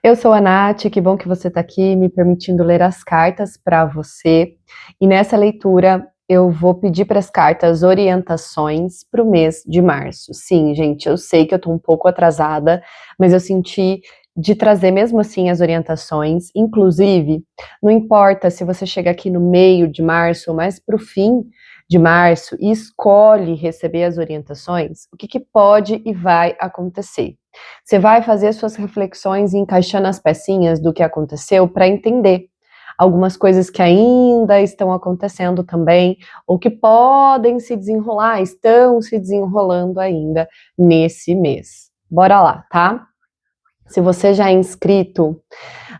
Eu sou a Nath, que bom que você está aqui me permitindo ler as cartas para você. E nessa leitura eu vou pedir para as cartas orientações para o mês de março. Sim, gente, eu sei que eu estou um pouco atrasada, mas eu senti de trazer mesmo assim as orientações. Inclusive, não importa se você chega aqui no meio de março ou mais para o fim de março e escolhe receber as orientações, o que pode e vai acontecer? Você vai fazer suas reflexões e encaixando as pecinhas do que aconteceu para entender algumas coisas que ainda estão acontecendo também, ou que podem se desenrolar, estão se desenrolando ainda nesse mês. Bora lá, tá? Se você já é inscrito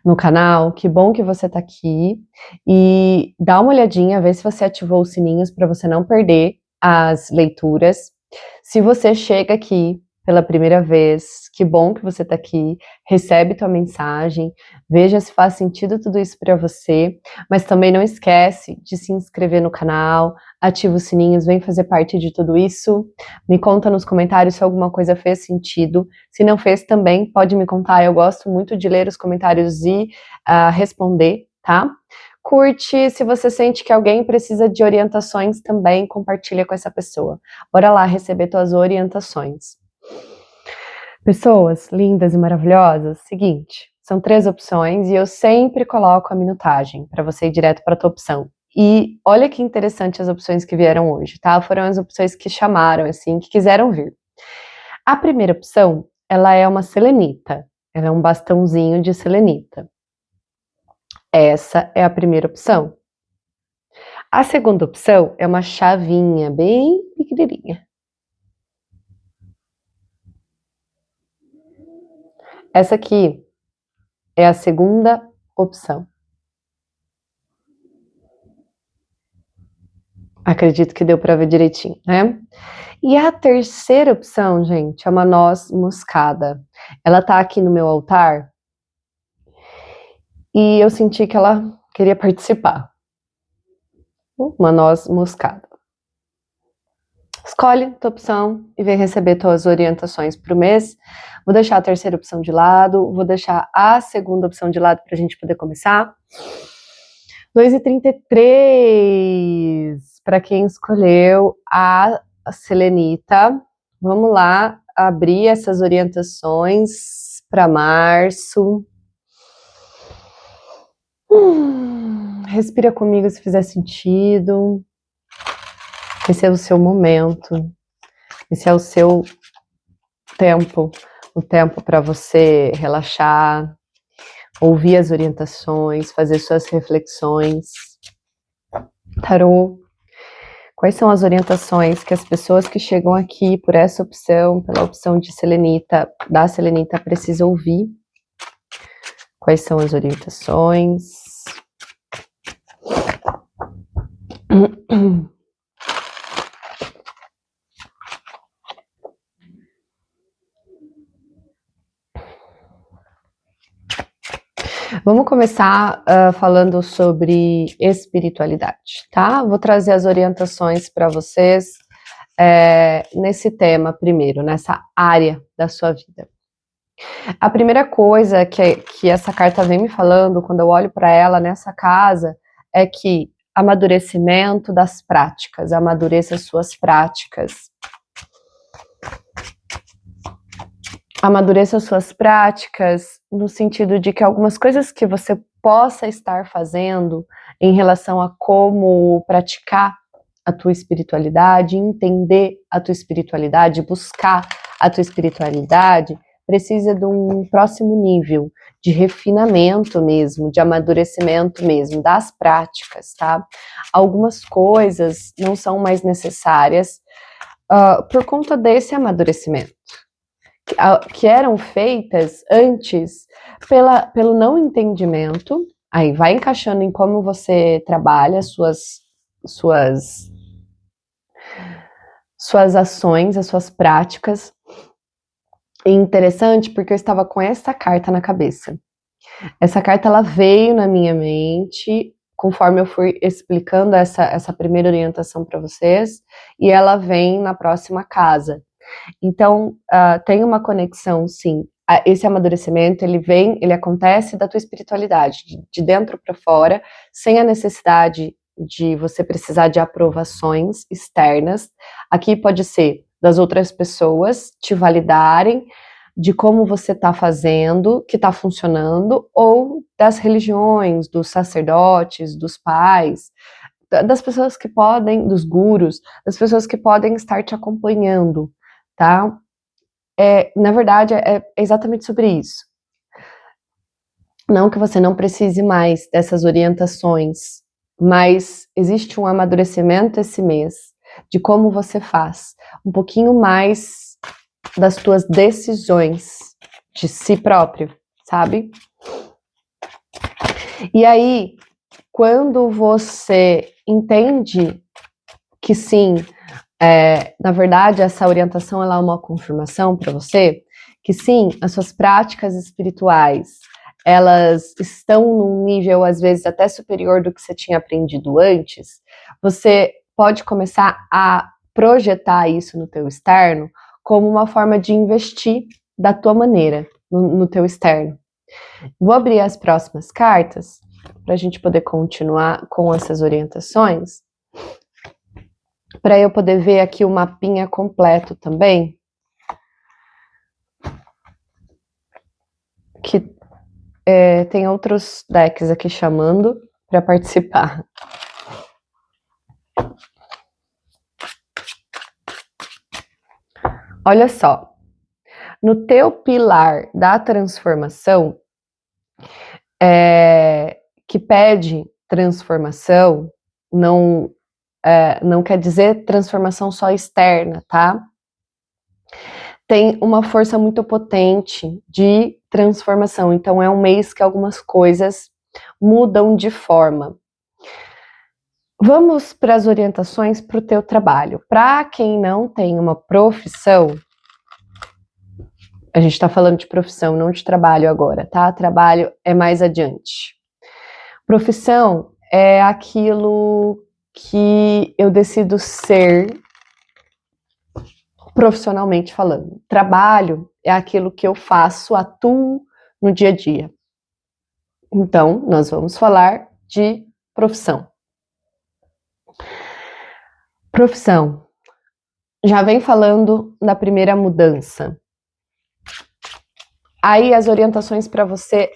no canal, que bom que você tá aqui, e dá uma olhadinha, vê se você ativou os sininhos para você não perder as leituras. Se você chega aqui pela primeira vez, que bom que você tá aqui, recebe tua mensagem, veja se faz sentido tudo isso para você, mas também não esquece de se inscrever no canal, ativa os sininhos, vem fazer parte de tudo isso, me conta nos comentários se alguma coisa fez sentido, se não fez também, pode me contar, eu gosto muito de ler os comentários e responder, tá? Curte, se você sente que alguém precisa de orientações também, compartilha com essa pessoa. Bora lá receber tuas orientações. Pessoas lindas e maravilhosas, seguinte, são 3 opções e eu sempre coloco a minutagem para você ir direto para a tua opção. E olha que interessante as opções que vieram hoje, tá? Foram as opções que chamaram, assim, que quiseram vir. A primeira opção, ela é uma selenita, ela é um bastãozinho de selenita. Essa é a primeira opção. A segunda opção é uma chavinha bem pequenininha. Essa aqui é a segunda opção. Acredito que deu para ver direitinho, né? E a terceira opção, gente, é uma noz moscada. Ela tá aqui no meu altar e eu senti que ela queria participar. Uma noz moscada. Escolhe tua opção e vem receber tuas orientações para o mês. Vou deixar a terceira opção de lado, vou deixar a segunda opção de lado para a gente poder começar. 2h33, para quem escolheu a selenita. Vamos lá abrir essas orientações para março. Respira comigo se fizer sentido. Esse é o seu momento. Esse é o seu tempo. O tempo para você relaxar, ouvir as orientações, fazer suas reflexões. Tarô. Quais são as orientações que as pessoas que chegam aqui por essa opção, pela opção de selenita, da selenita, precisam ouvir? Quais são as orientações? Vamos começar falando sobre espiritualidade, tá? Vou trazer as orientações para vocês nesse tema primeiro, nessa área da sua vida. A primeira coisa que essa carta vem me falando, quando eu olho para ela nessa casa, é que amadurecimento das práticas, amadureça suas práticas. Amadureça suas práticas no sentido de que algumas coisas que você possa estar fazendo em relação a como praticar a tua espiritualidade, entender a tua espiritualidade, buscar a tua espiritualidade, precisa de um próximo nível de refinamento mesmo, de amadurecimento mesmo, das práticas, tá? Algumas coisas não são mais necessárias por conta desse amadurecimento, que eram feitas antes pelo não entendimento. Aí vai encaixando em como você trabalha suas ações, as suas práticas. E interessante porque eu estava com essa carta na cabeça. Essa carta ela veio na minha mente conforme eu fui explicando essa primeira orientação para vocês, e ela vem na próxima casa. Então, tem uma conexão, sim, esse amadurecimento, ele acontece da tua espiritualidade, de dentro para fora, sem a necessidade de você precisar de aprovações externas. Aqui pode ser das outras pessoas te validarem de como você está fazendo, que está funcionando, ou das religiões, dos sacerdotes, dos pais, das pessoas que podem, dos gurus, das pessoas que podem estar te acompanhando, tá? Na verdade, é exatamente sobre isso. Não que você não precise mais dessas orientações, mas existe um amadurecimento esse mês de como você faz um pouquinho mais das tuas decisões de si próprio, sabe? E aí, quando você entende que sim, na verdade, essa orientação ela é uma confirmação para você, que sim, as suas práticas espirituais, elas estão num nível, às vezes, até superior do que você tinha aprendido antes, você pode começar a projetar isso no teu externo como uma forma de investir da tua maneira, no teu externo. Vou abrir as próximas cartas, para a gente poder continuar com essas orientações, para eu poder ver aqui o mapinha completo também, que tem outros decks aqui chamando para participar. Olha só, no teu pilar da transformação, que pede transformação, não quer dizer transformação só externa, tá? Tem uma força muito potente de transformação, então é um mês que algumas coisas mudam de forma. Vamos para as orientações para o teu trabalho. Para quem não tem uma profissão, a gente está falando de profissão, não de trabalho agora, tá? Trabalho é mais adiante. Profissão é aquilo que eu decido ser profissionalmente falando. Trabalho é aquilo que eu faço, atuo no dia a dia. Então, nós vamos falar de profissão. Profissão. Já vem falando da primeira mudança. Aí as orientações para você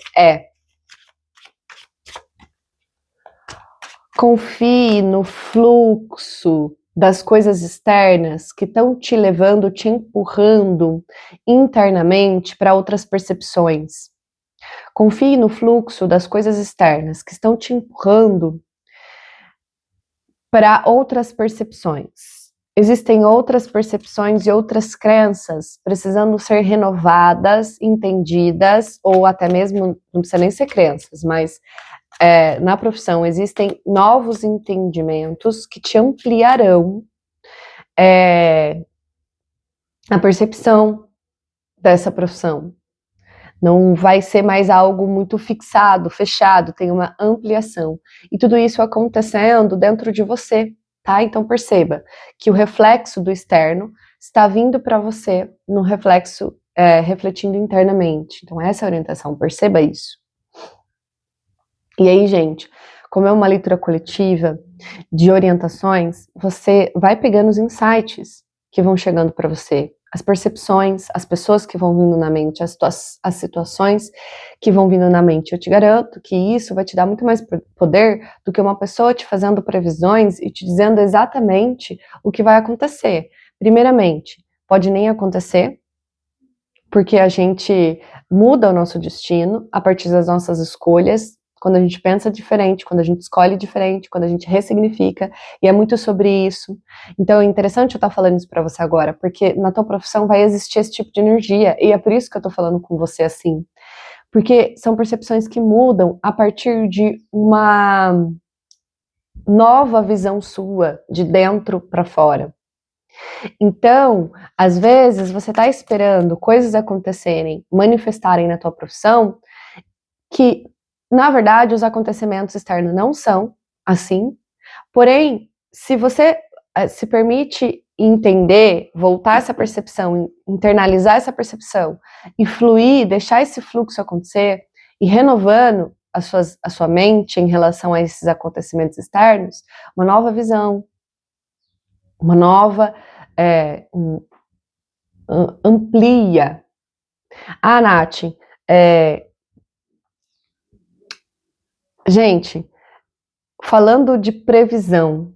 confie no fluxo das coisas externas que estão te levando, te empurrando internamente para outras percepções. Confie no fluxo das coisas externas que estão te empurrando para outras percepções. Existem outras percepções e outras crenças precisando ser renovadas, entendidas, ou até mesmo, não precisa nem ser crenças, mas na profissão existem novos entendimentos que te ampliarão a percepção dessa profissão. Não vai ser mais algo muito fixado, fechado, tem uma ampliação. E tudo isso acontecendo dentro de você, tá? Então perceba que o reflexo do externo está vindo para você no reflexo, refletindo internamente. Então essa é a orientação, perceba isso. E aí, gente, como é uma leitura coletiva de orientações, você vai pegando os insights que vão chegando para você, as percepções, as pessoas que vão vindo na mente, as situações que vão vindo na mente. Eu te garanto que isso vai te dar muito mais poder do que uma pessoa te fazendo previsões e te dizendo exatamente o que vai acontecer. Primeiramente, pode nem acontecer, porque a gente muda o nosso destino a partir das nossas escolhas, quando a gente pensa diferente, quando a gente escolhe diferente, quando a gente ressignifica, e é muito sobre isso. Então é interessante eu estar falando isso para você agora, porque na tua profissão vai existir esse tipo de energia, e é por isso que eu tô falando com você assim, porque são percepções que mudam a partir de uma nova visão sua, de dentro para fora. Então, às vezes, você está esperando coisas acontecerem, manifestarem na tua profissão, que, na verdade, os acontecimentos externos não são assim, porém, se você se permite entender, voltar essa percepção, internalizar essa percepção e fluir, deixar esse fluxo acontecer e renovando a sua mente em relação a esses acontecimentos externos, uma nova visão, uma nova amplia. Ah, Nath, gente, falando de previsão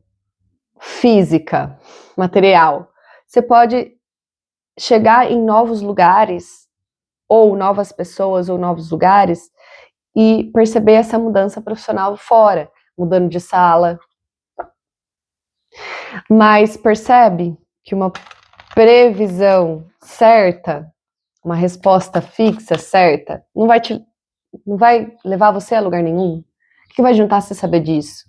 física, material, você pode chegar em novos lugares, ou novas pessoas, ou novos lugares, e perceber essa mudança profissional fora, mudando de sala. Mas percebe que uma previsão certa, uma resposta fixa, certa, não vai levar você a lugar nenhum? O que vai juntar você saber disso?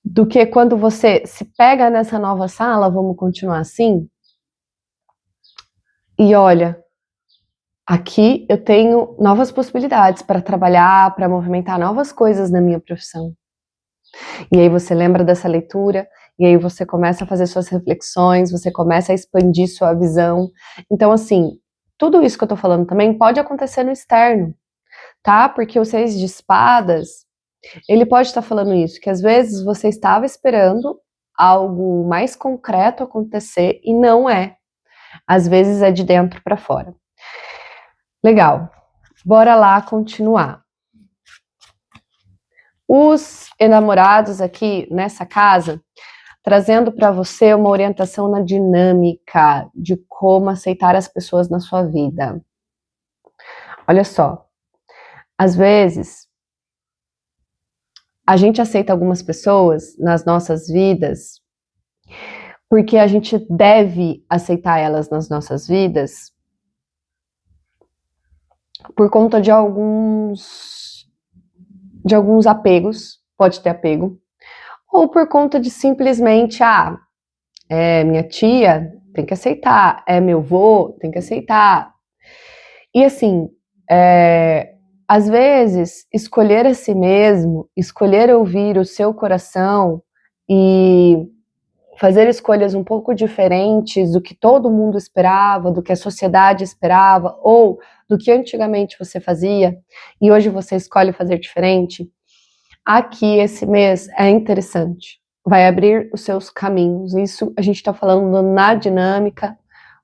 Do que quando você se pega nessa nova sala, vamos continuar assim? E olha, aqui eu tenho novas possibilidades para trabalhar, para movimentar novas coisas na minha profissão. E aí você lembra dessa leitura, e aí você começa a fazer suas reflexões, você começa a expandir sua visão. Então, assim, tudo isso que eu tô falando também pode acontecer no externo, tá? Porque o 6 de espadas, ele pode estar falando isso, que às vezes você estava esperando algo mais concreto acontecer e não é. Às vezes é de dentro para fora. Legal. Bora lá continuar. Os enamorados aqui nessa casa, trazendo para você uma orientação na dinâmica de como aceitar as pessoas na sua vida. Olha só, às vezes a gente aceita algumas pessoas nas nossas vidas porque a gente deve aceitar elas nas nossas vidas por conta de alguns apegos, pode ter apego, ou por conta de simplesmente, é minha tia, tem que aceitar, é meu vô, tem que aceitar. E assim, às vezes, escolher a si mesmo, escolher ouvir o seu coração e fazer escolhas um pouco diferentes do que todo mundo esperava, do que a sociedade esperava, ou do que antigamente você fazia, e hoje você escolhe fazer diferente, aqui esse mês é interessante. Vai abrir os seus caminhos. Isso a gente está falando na dinâmica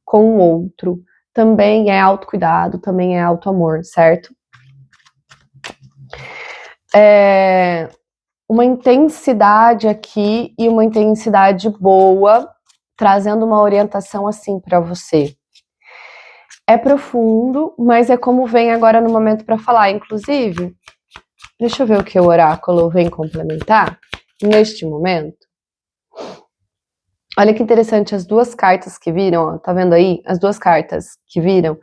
com o outro. Também é autocuidado, também é autoamor, certo? Uma intensidade aqui e uma intensidade boa, trazendo uma orientação assim para você. É profundo, mas é como vem agora no momento para falar. Inclusive, deixa eu ver o que o oráculo vem complementar neste momento. Olha que interessante, as duas cartas que viram, ó, tá vendo aí? As duas cartas que viram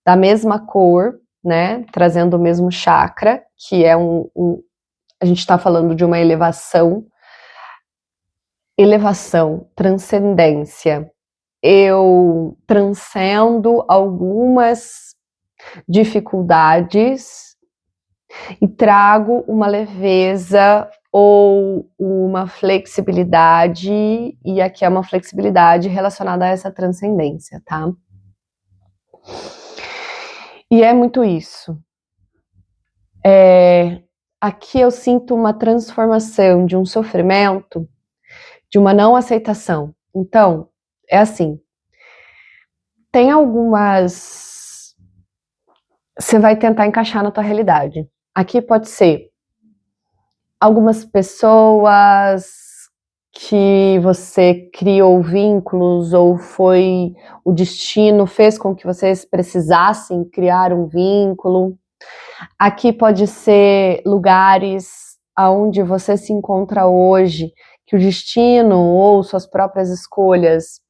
da mesma cor, né? Trazendo o mesmo chakra, que é a gente está falando de uma elevação, transcendência. Eu transcendo algumas dificuldades e trago uma leveza ou uma flexibilidade, e aqui é uma flexibilidade relacionada a essa transcendência, tá? E é muito isso. Aqui eu sinto uma transformação de um sofrimento, de uma não aceitação. Então, é assim, tem algumas... Você vai tentar encaixar na tua realidade. Aqui pode ser algumas pessoas que você criou vínculos, ou foi o destino, fez com que vocês precisassem criar um vínculo. Aqui pode ser lugares onde você se encontra hoje, que o destino ou suas próprias escolhas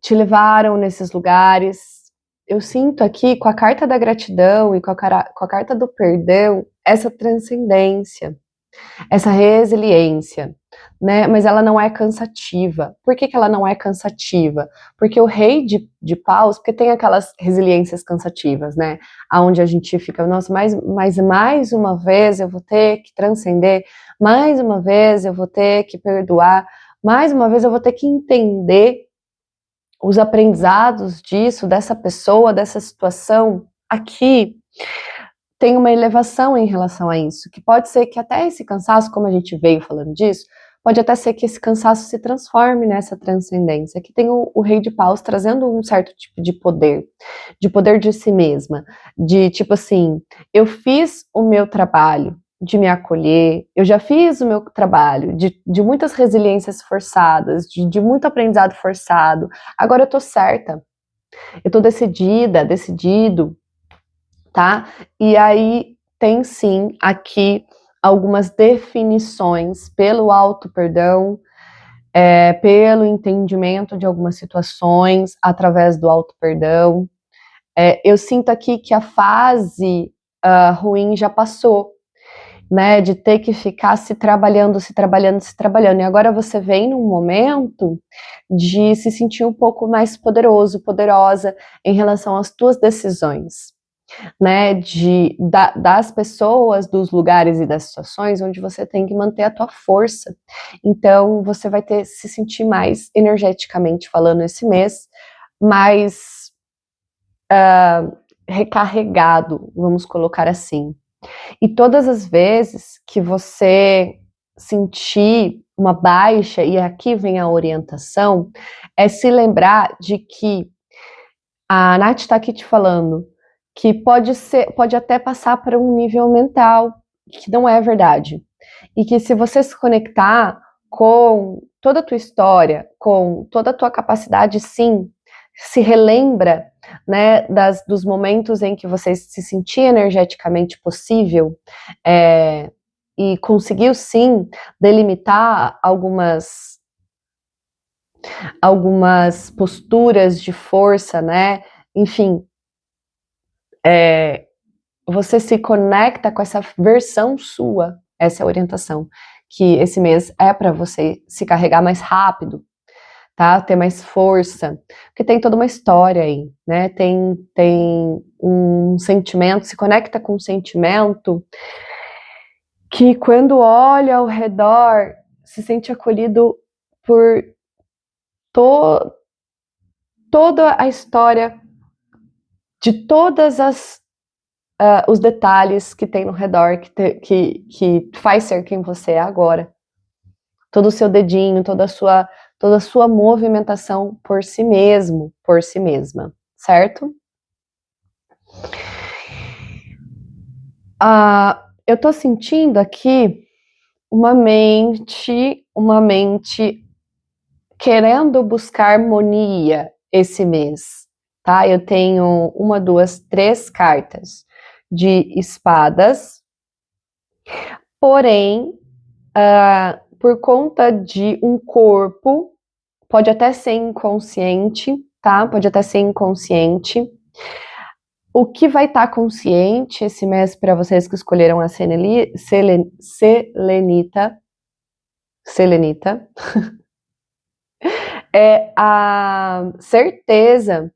te levaram nesses lugares. Eu sinto aqui, com a carta da gratidão e com a carta do perdão, essa transcendência, essa resiliência, né? Mas ela não é cansativa. Por que ela não é cansativa? Porque o rei de paus, porque tem aquelas resiliências cansativas, né? Onde a gente fica, nossa, mas mais uma vez eu vou ter que transcender, mais uma vez eu vou ter que perdoar, mais uma vez eu vou ter que entender os aprendizados disso, dessa pessoa, dessa situação. Aqui tem uma elevação em relação a isso, que pode ser que até esse cansaço, como a gente veio falando disso, pode até ser que esse cansaço se transforme nessa transcendência. Aqui tem o Rei de Paus trazendo um certo tipo de poder de si mesma, de tipo assim, eu fiz o meu trabalho de me acolher, eu já fiz o meu trabalho de muitas resiliências forçadas, de muito aprendizado forçado, agora eu tô certa, eu tô decidida, decidido, tá? E aí tem sim aqui algumas definições pelo auto-perdão, pelo entendimento de algumas situações através do auto-perdão. Eu sinto aqui que a fase ruim já passou, né? De ter que ficar se trabalhando. E agora você vem num momento de se sentir um pouco mais poderoso, poderosa em relação às tuas decisões, né, das pessoas, dos lugares e das situações onde você tem que manter a tua força. Então, você vai se sentir mais energeticamente falando esse mês, mais recarregado, vamos colocar assim. E todas as vezes que você sentir uma baixa, e aqui vem a orientação, é se lembrar de que a Nath está aqui te falando que pode até passar para um nível mental, que não é verdade. E que se você se conectar com toda a tua história, com toda a tua capacidade, sim, se relembra, né, dos momentos em que você se sentia energeticamente possível, e conseguiu, sim, delimitar algumas posturas de força, né, enfim, você se conecta com essa versão sua, essa é a orientação, que esse mês é para você se carregar mais rápido, tá? Ter mais força, porque tem toda uma história aí, né? Tem um sentimento, se conecta com um sentimento que quando olha ao redor se sente acolhido por toda a história de todas os detalhes que tem no redor, que faz ser quem você é agora. Todo o seu dedinho, toda a sua movimentação por si mesmo, por si mesma, certo? Eu tô sentindo aqui uma mente querendo buscar harmonia esse mês, tá? Eu tenho 1, 2, 3 cartas de espadas, porém, por conta de um corpo, pode até ser inconsciente, tá? Pode até ser inconsciente. O que vai estar consciente esse mês para vocês que escolheram a selenita, é a certeza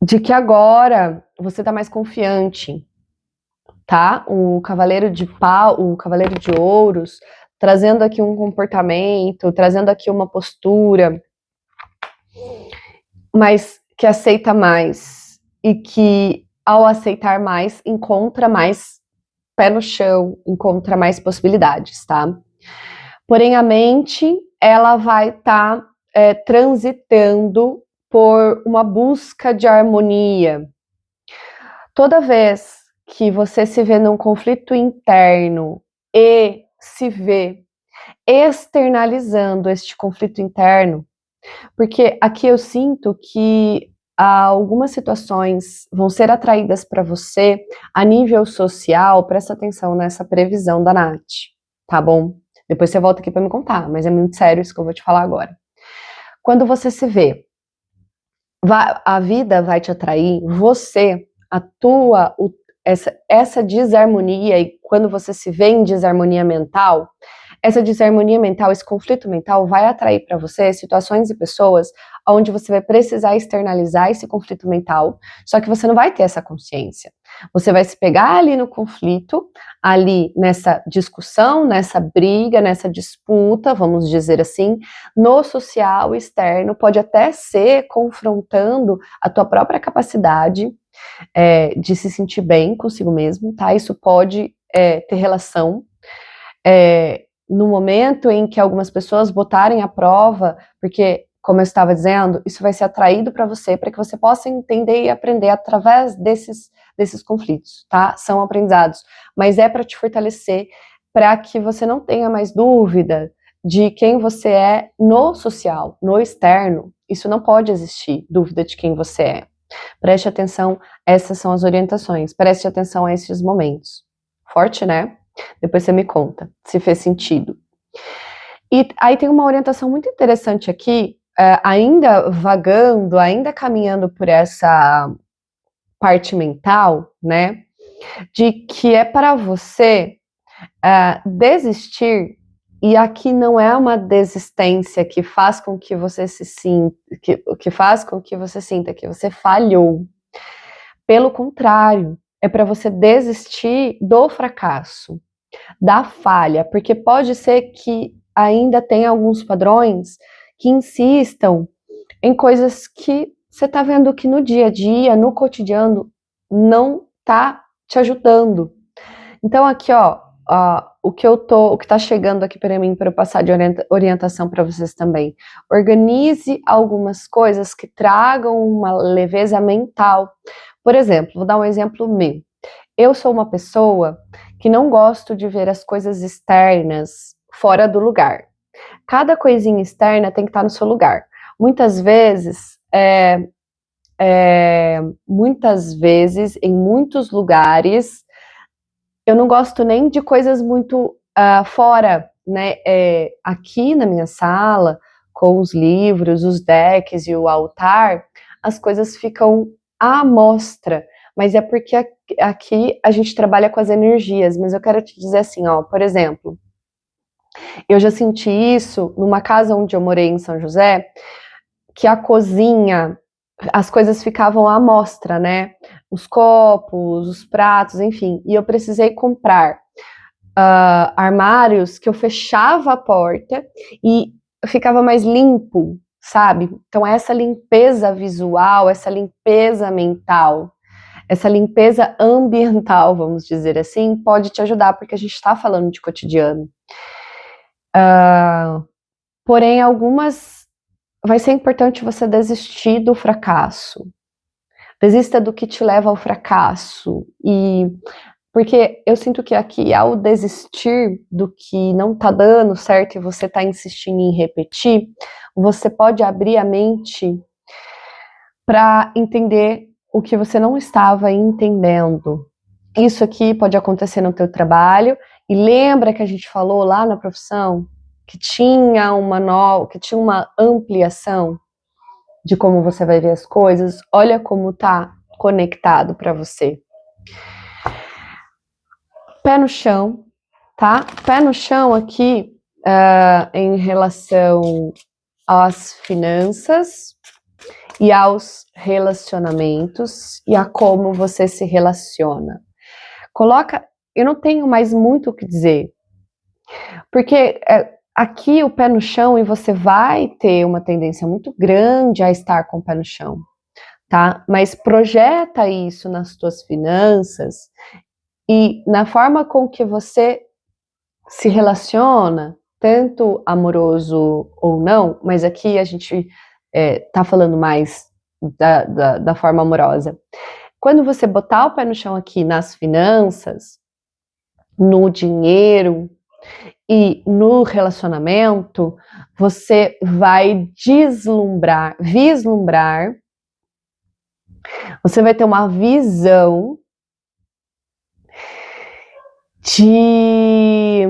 de que agora você está mais confiante, tá? O cavaleiro de ouros, trazendo aqui um comportamento, trazendo aqui uma postura, mas que aceita mais e que ao aceitar mais encontra mais pé no chão, encontra mais possibilidades, tá? Porém a mente ela vai estar transitando por uma busca de harmonia. Toda vez que você se vê num conflito interno e se vê externalizando este conflito interno, porque aqui eu sinto que algumas situações vão ser atraídas para você a nível social, presta atenção nessa previsão da Nath, tá bom? Depois você volta aqui para me contar, mas é muito sério isso que eu vou te falar agora. Quando você se vê, a vida vai te atrair, você, essa desarmonia, e quando você se vê em desarmonia mental, essa desarmonia mental, esse conflito mental vai atrair para você situações e pessoas onde você vai precisar externalizar esse conflito mental, só que você não vai ter essa consciência. Você vai se pegar ali no conflito, ali nessa discussão, nessa briga, nessa disputa, vamos dizer assim, no social externo, pode até ser confrontando a tua própria capacidade de se sentir bem consigo mesmo, tá? Isso pode ter relação no momento em que algumas pessoas botarem à prova, porque, como eu estava dizendo, isso vai ser atraído para você, para que você possa entender e aprender através desses conflitos, tá? São aprendizados, mas é para te fortalecer, para que você não tenha mais dúvida de quem você é no social, no externo. Isso não pode existir, dúvida de quem você é. Preste atenção, essas são as orientações, preste atenção a esses momentos. Forte, né? Depois você me conta se fez sentido. E aí tem uma orientação muito interessante aqui, ainda vagando, ainda caminhando por essa parte mental, né? De que é para você desistir, e aqui não é uma desistência que faz com que você se sinta, que faz com que você sinta que você falhou. Pelo contrário, é para você desistir do fracasso, da falha, porque pode ser que ainda tenha alguns padrões que insistam em coisas que você está vendo que no dia a dia, no cotidiano, não está te ajudando. Então aqui, ó, o que está chegando aqui para mim, para eu passar de orientação para vocês também. Organize algumas coisas que tragam uma leveza mental. Por exemplo, vou dar um exemplo meu. Eu sou uma pessoa que não gosto de ver as coisas externas fora do lugar. Cada coisinha externa tem que estar no seu lugar. Muitas vezes, em muitos lugares, eu não gosto nem de coisas muito fora, né? Aqui na minha sala, com os livros, os decks e o altar, as coisas ficam à mostra, mas é porque aqui a gente trabalha com as energias, mas eu quero te dizer assim, ó, por exemplo, eu já senti isso numa casa onde eu morei em São José, que a cozinha, as coisas ficavam à mostra, né? Os copos, os pratos, enfim, e eu precisei comprar armários que eu fechava a porta e ficava mais limpo, sabe? Então essa limpeza visual, essa limpeza mental, essa limpeza ambiental, vamos dizer assim, pode te ajudar, porque a gente está falando de cotidiano. Porém, vai ser importante você desistir do fracasso. Desista do que te leva ao fracasso. Porque eu sinto que aqui, ao desistir do que não tá dando certo e você tá insistindo em repetir, você pode abrir a mente para entender o que você não estava entendendo. Isso aqui pode acontecer no teu trabalho, e lembra que a gente falou lá na profissão que tinha uma ampliação de como você vai ver as coisas? Olha como tá conectado para você. Pé no chão, tá? Pé no chão aqui em relação às finanças e aos relacionamentos e a como você se relaciona. Eu não tenho mais muito o que dizer, porque aqui o pé no chão e você vai ter uma tendência muito grande a estar com o pé no chão, tá? Mas projeta isso nas tuas finanças e na forma com que você se relaciona, tanto amoroso ou não, mas aqui a gente tá falando mais da forma amorosa. Quando você botar o pé no chão aqui nas finanças, no dinheiro e no relacionamento, você vai vislumbrar, você vai ter uma visão de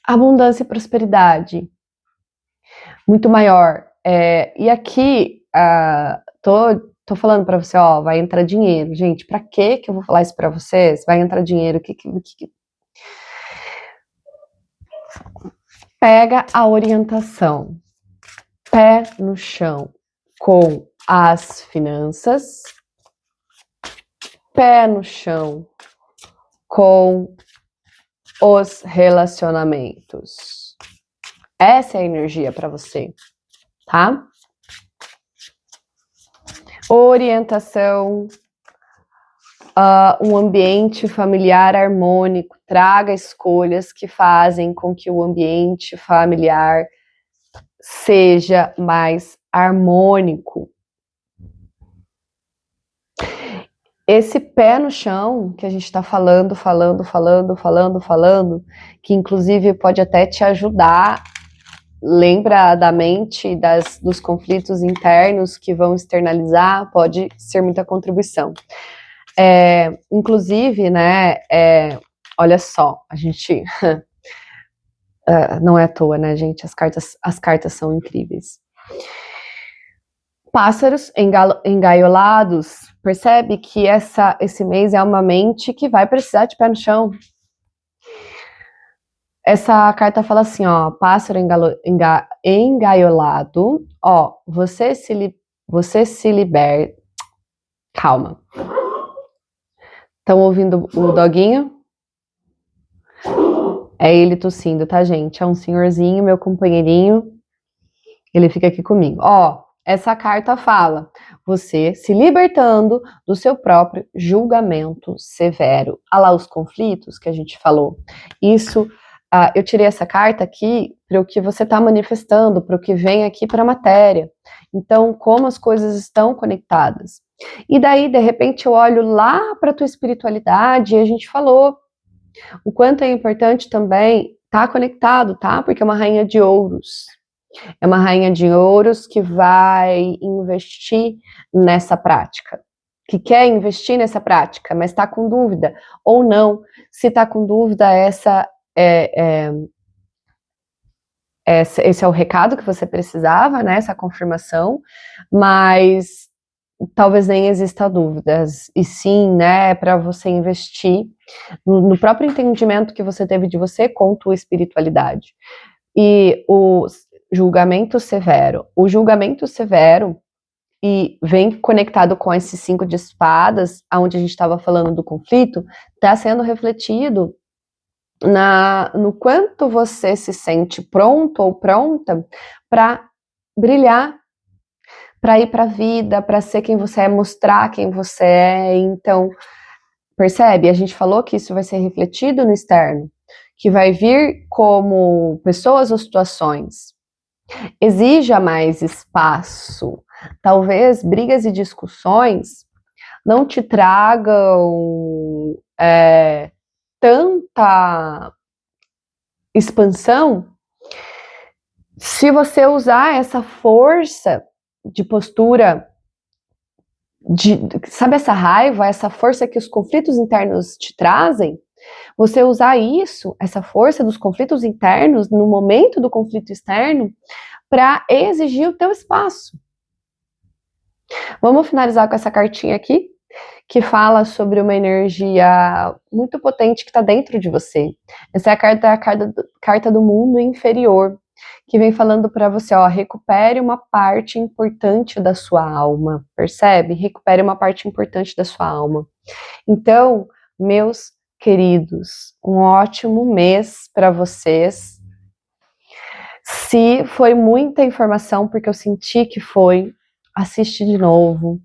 abundância e prosperidade muito maior. E aqui, tô falando para você, ó, vai entrar dinheiro. Gente, para que eu vou falar isso para vocês? Vai entrar dinheiro, Pega a orientação. Pé no chão com as finanças. Pé no chão com os relacionamentos. Essa é a energia para você, tá? Orientação, um ambiente familiar harmônico. Traga escolhas que fazem com que o ambiente familiar seja mais harmônico. Esse pé no chão que a gente está falando, que inclusive pode até te ajudar, lembra da mente, dos conflitos internos que vão externalizar, pode ser muita contribuição. Inclusive, né, olha só, a gente, não é à toa, né, gente, as cartas são incríveis. Pássaros engaiolados, percebe que esse mês é uma mente que vai precisar de pé no chão. Essa carta fala assim, ó, pássaro engaiolado, ó, você se liberta. Calma. Estão ouvindo o doguinho? É ele tossindo, tá, gente? É um senhorzinho, meu companheirinho. Ele fica aqui comigo. Ó, essa carta fala, você se libertando do seu próprio julgamento severo. Olha lá os conflitos que a gente falou. Isso, eu tirei essa carta aqui para o que você está manifestando, para o que vem aqui para a matéria. Então, como as coisas estão conectadas. E daí, de repente, eu olho lá para a tua espiritualidade e a gente falou o quanto é importante também estar conectado, tá? Porque é uma rainha de ouros. É uma rainha de ouros que vai investir nessa prática, que quer investir nessa prática, mas está com dúvida, ou não. Se está com dúvida, esse é o recado que você precisava, né? Essa confirmação, mas talvez nem exista dúvidas, e sim, né, para você investir no próprio entendimento que você teve de você com tua espiritualidade. E o julgamento severo. O julgamento severo, e vem conectado com esses 5 de espadas, onde a gente estava falando do conflito, está sendo refletido no quanto você se sente pronto ou pronta para brilhar, para ir para a vida, para ser quem você é, mostrar quem você é. Então, percebe? A gente falou que isso vai ser refletido no externo, que vai vir como pessoas ou situações. Exija mais espaço. Talvez brigas e discussões não te tragam tanta expansão se você usar essa força de postura, sabe essa raiva, essa força que os conflitos internos te trazem? Você usar isso, essa força dos conflitos internos, no momento do conflito externo, para exigir o teu espaço. Vamos finalizar com essa cartinha aqui, que fala sobre uma energia muito potente que está dentro de você. Essa é a carta do mundo inferior, que vem falando para você, ó, recupere uma parte importante da sua alma, percebe? Recupere uma parte importante da sua alma. Então, meus queridos, um ótimo mês para vocês. Se foi muita informação, porque eu senti que foi, assiste de novo.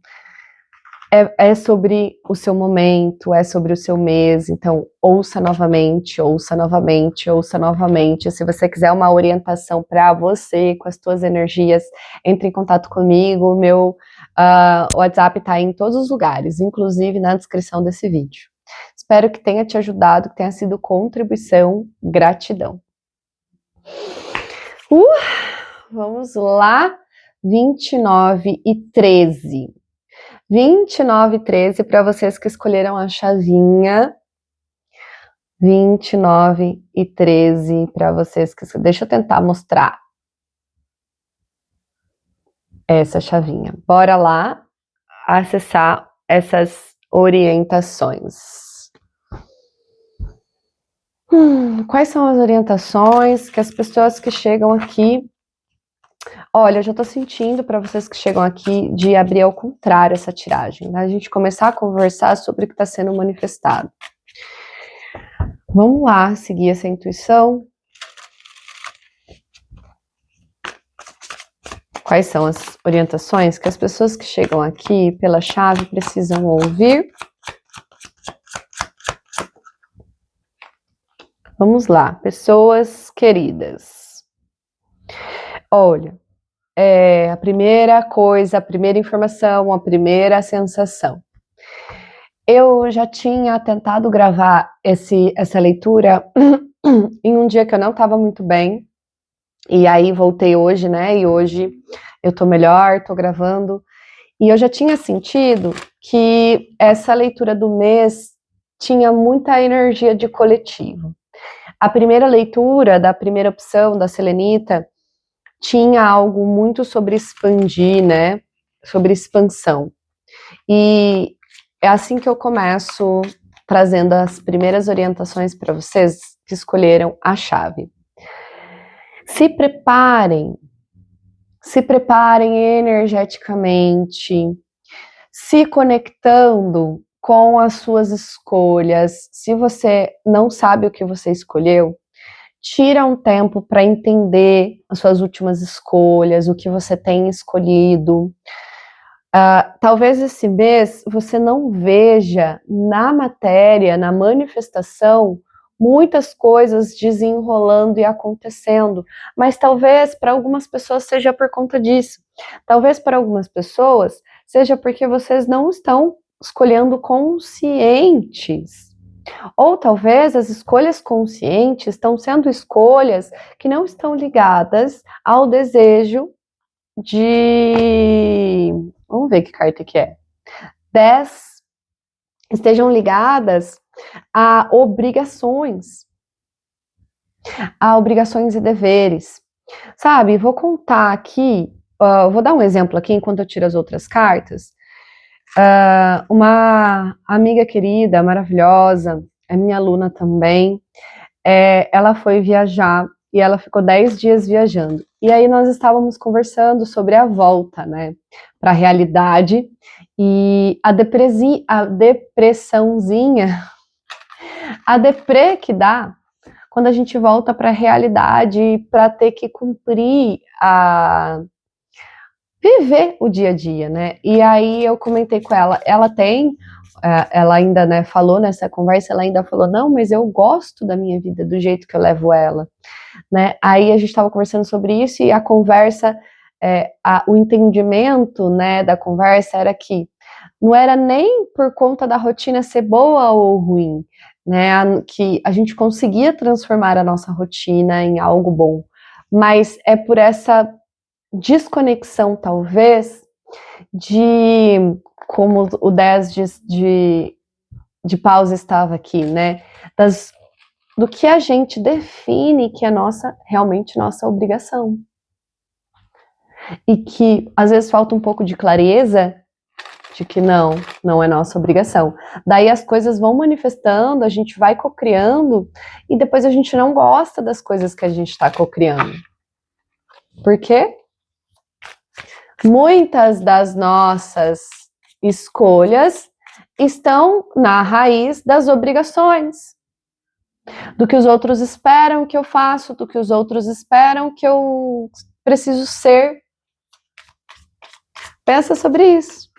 É sobre o seu momento, é sobre o seu mês, então ouça novamente, ouça novamente, ouça novamente. Se você quiser uma orientação para você, com as suas energias, entre em contato comigo, o meu WhatsApp está em todos os lugares, inclusive na descrição desse vídeo. Espero que tenha te ajudado, que tenha sido contribuição, gratidão. Vamos lá, 29 e 13. 29 e 13 para vocês que escolheram a chavinha. 29 e 13 para vocês que... Deixa eu tentar mostrar essa chavinha. Bora lá acessar essas orientações. Quais são as orientações que as pessoas que chegam aqui... Olha, eu já tô sentindo para vocês que chegam aqui de abrir ao contrário essa tiragem, né? A gente começar a conversar sobre o que está sendo manifestado. Vamos lá, seguir essa intuição. Quais são as orientações que as pessoas que chegam aqui pela chave precisam ouvir? Vamos lá, pessoas queridas. Olha, a primeira coisa, a primeira informação, a primeira sensação. Eu já tinha tentado gravar essa leitura em um dia que eu não estava muito bem, e aí voltei hoje, né, e hoje eu tô melhor, tô gravando, e eu já tinha sentido que essa leitura do mês tinha muita energia de coletivo. A primeira leitura da primeira opção da Selenita tinha algo muito sobre expandir, né, sobre expansão, e é assim que eu começo trazendo as primeiras orientações para vocês que escolheram a chave. Se preparem energeticamente, se conectando com as suas escolhas. Se você não sabe o que você escolheu, tira um tempo para entender as suas últimas escolhas, o que você tem escolhido. Talvez esse mês você não veja na matéria, na manifestação, muitas coisas desenrolando e acontecendo, mas talvez para algumas pessoas seja por conta disso. Talvez para algumas pessoas seja porque vocês não estão escolhendo conscientes. Ou talvez as escolhas conscientes estão sendo escolhas que não estão ligadas ao desejo de... Vamos ver que carta que é. 10 estejam ligadas a obrigações e deveres. Sabe, vou contar aqui, vou dar um exemplo aqui enquanto eu tiro as outras cartas. Uma amiga querida, maravilhosa, é minha aluna também, ela foi viajar e ela ficou 10 dias viajando. E aí nós estávamos conversando sobre a volta, né, para a realidade, e a depressãozinha, a deprê que dá quando a gente volta para a realidade, para ter que cumprir viver o dia a dia, né? E aí eu comentei com ela, ela ainda, né, falou nessa conversa, ela ainda falou, não, mas eu gosto da minha vida, do jeito que eu levo ela, né? Aí a gente estava conversando sobre isso e a conversa, o entendimento, né, da conversa era que não era nem por conta da rotina ser boa ou ruim, né, que a gente conseguia transformar a nossa rotina em algo bom, mas é por essa desconexão, talvez, de como o 10 de pausa estava aqui, né, do que a gente define que é realmente nossa obrigação. E que às vezes falta um pouco de clareza de que não é nossa obrigação. Daí as coisas vão manifestando, a gente vai cocriando, e depois a gente não gosta das coisas que a gente está cocriando. Por quê? Muitas das nossas escolhas estão na raiz das obrigações. Do que os outros esperam que eu faço, do que os outros esperam que eu preciso ser. Pensa sobre isso.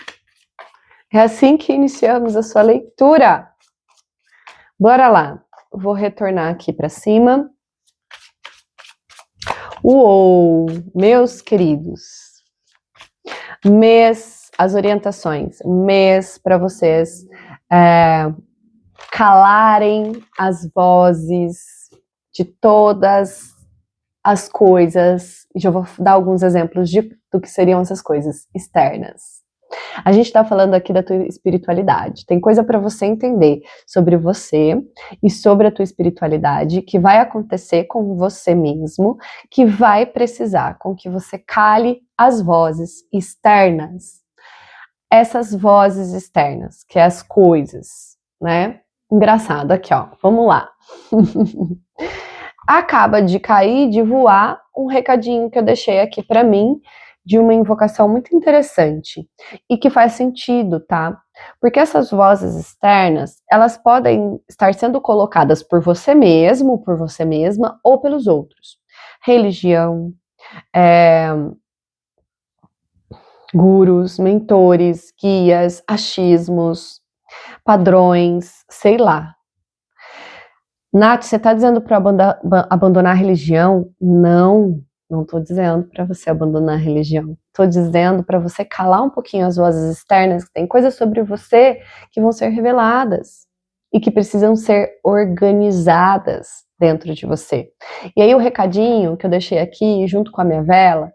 É assim que iniciamos a sua leitura. Bora lá. Vou retornar aqui para cima. Uou, meus queridos. Mês, as orientações. Mês para vocês calarem as vozes de todas as coisas. Já vou dar alguns exemplos do que seriam essas coisas externas. A gente está falando aqui da tua espiritualidade. Tem coisa para você entender sobre você e sobre a tua espiritualidade que vai acontecer com você mesmo, que vai precisar com que você cale as vozes externas. Essas vozes externas, que é as coisas, né? engraçado, aqui ó, vamos lá. Acaba de cair, de voar, um recadinho que eu deixei aqui para mim, de uma invocação muito interessante, e que faz sentido, tá? Porque essas vozes externas, elas podem estar sendo colocadas por você mesmo, por você mesma, ou pelos outros. Religião, gurus, mentores, guias, achismos, padrões, sei lá. Nath, você está dizendo para abandonar a religião? Não estou dizendo para você abandonar a religião. Estou dizendo para você calar um pouquinho as vozes externas, que tem coisas sobre você que vão ser reveladas e que precisam ser organizadas dentro de você. E aí o recadinho que eu deixei aqui, junto com a minha vela,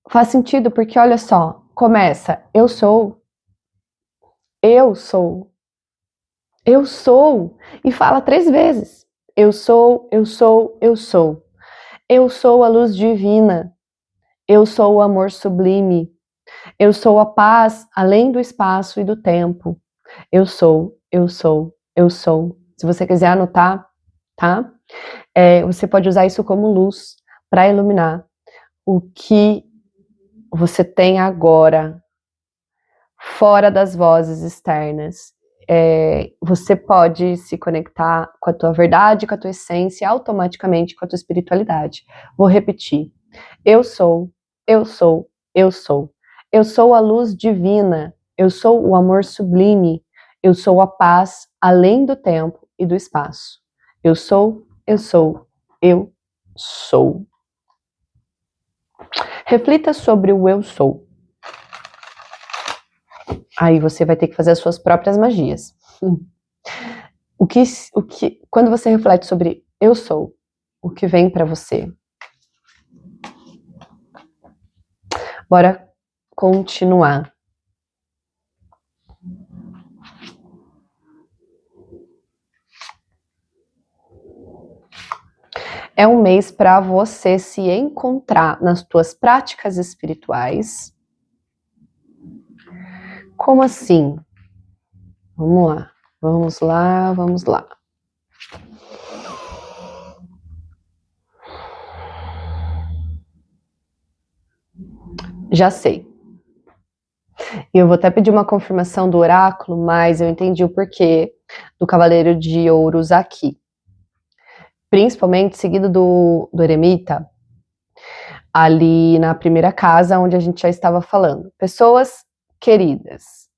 faz sentido porque, olha só, começa, eu sou, e fala 3 vezes. Eu sou, eu sou, eu sou. Eu sou a luz divina. Eu sou o amor sublime. Eu sou a paz além do espaço e do tempo. Eu sou, eu sou, eu sou. Se você quiser anotar, tá? Você pode usar isso como luz para iluminar o que você tem agora, fora das vozes externas. Você pode se conectar com a tua verdade, com a tua essência, automaticamente com a tua espiritualidade. Vou repetir. Eu sou, eu sou, eu sou. Eu sou a luz divina. Eu sou o amor sublime. Eu sou a paz além do tempo e do espaço. Eu sou, eu sou, eu sou. Reflita sobre o eu sou. Aí você vai ter que fazer as suas próprias magias. Quando você reflete sobre eu sou, o que vem para você? Bora continuar. É um mês para você se encontrar nas tuas práticas espirituais. Como assim? Vamos lá, vamos lá, vamos lá. Já sei. E eu vou até pedir uma confirmação do oráculo, mas eu entendi o porquê do Cavaleiro de Ouros aqui. Principalmente seguido do eremita, ali na primeira casa, onde a gente já estava falando. Pessoas queridas,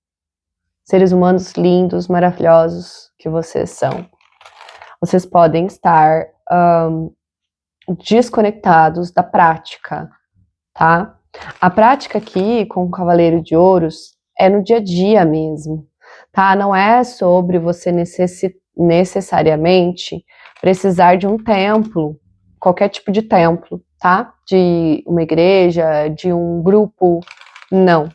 seres humanos lindos, maravilhosos que vocês são. Vocês podem estar desconectados da prática, tá? A prática aqui com o Cavaleiro de Ouros é no dia a dia mesmo, tá? Não é sobre você necessariamente precisar de um templo, qualquer tipo de templo, tá? De uma igreja, de um grupo, não.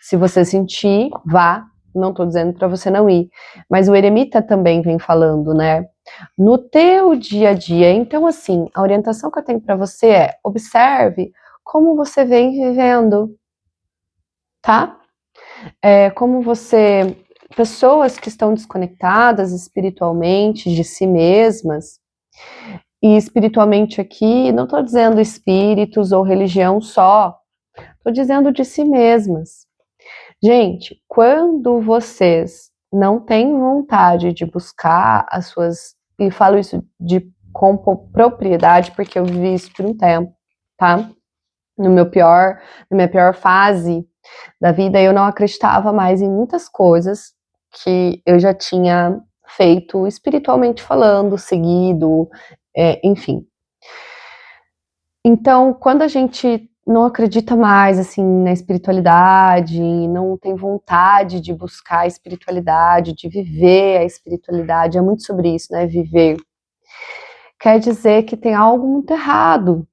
Se você sentir, vá. Não estou dizendo para você não ir. Mas o eremita também vem falando, né? No teu dia a dia. Então, assim, a orientação que eu tenho para você é: observe como você vem vivendo, tá? Como você... Pessoas que estão desconectadas espiritualmente de si mesmas, e espiritualmente aqui, não estou dizendo espíritos ou religião só, estou dizendo de si mesmas. Gente, quando vocês não têm vontade de buscar as suas... E falo isso com propriedade, porque eu vivi isso por um tempo, tá? Na minha pior fase da vida, eu não acreditava mais em muitas coisas que eu já tinha feito espiritualmente falando, seguido, enfim. Então, quando a gente não acredita mais, assim, na espiritualidade, não tem vontade de buscar a espiritualidade, de viver a espiritualidade, é muito sobre isso, né, viver. Quer dizer que tem algo muito errado,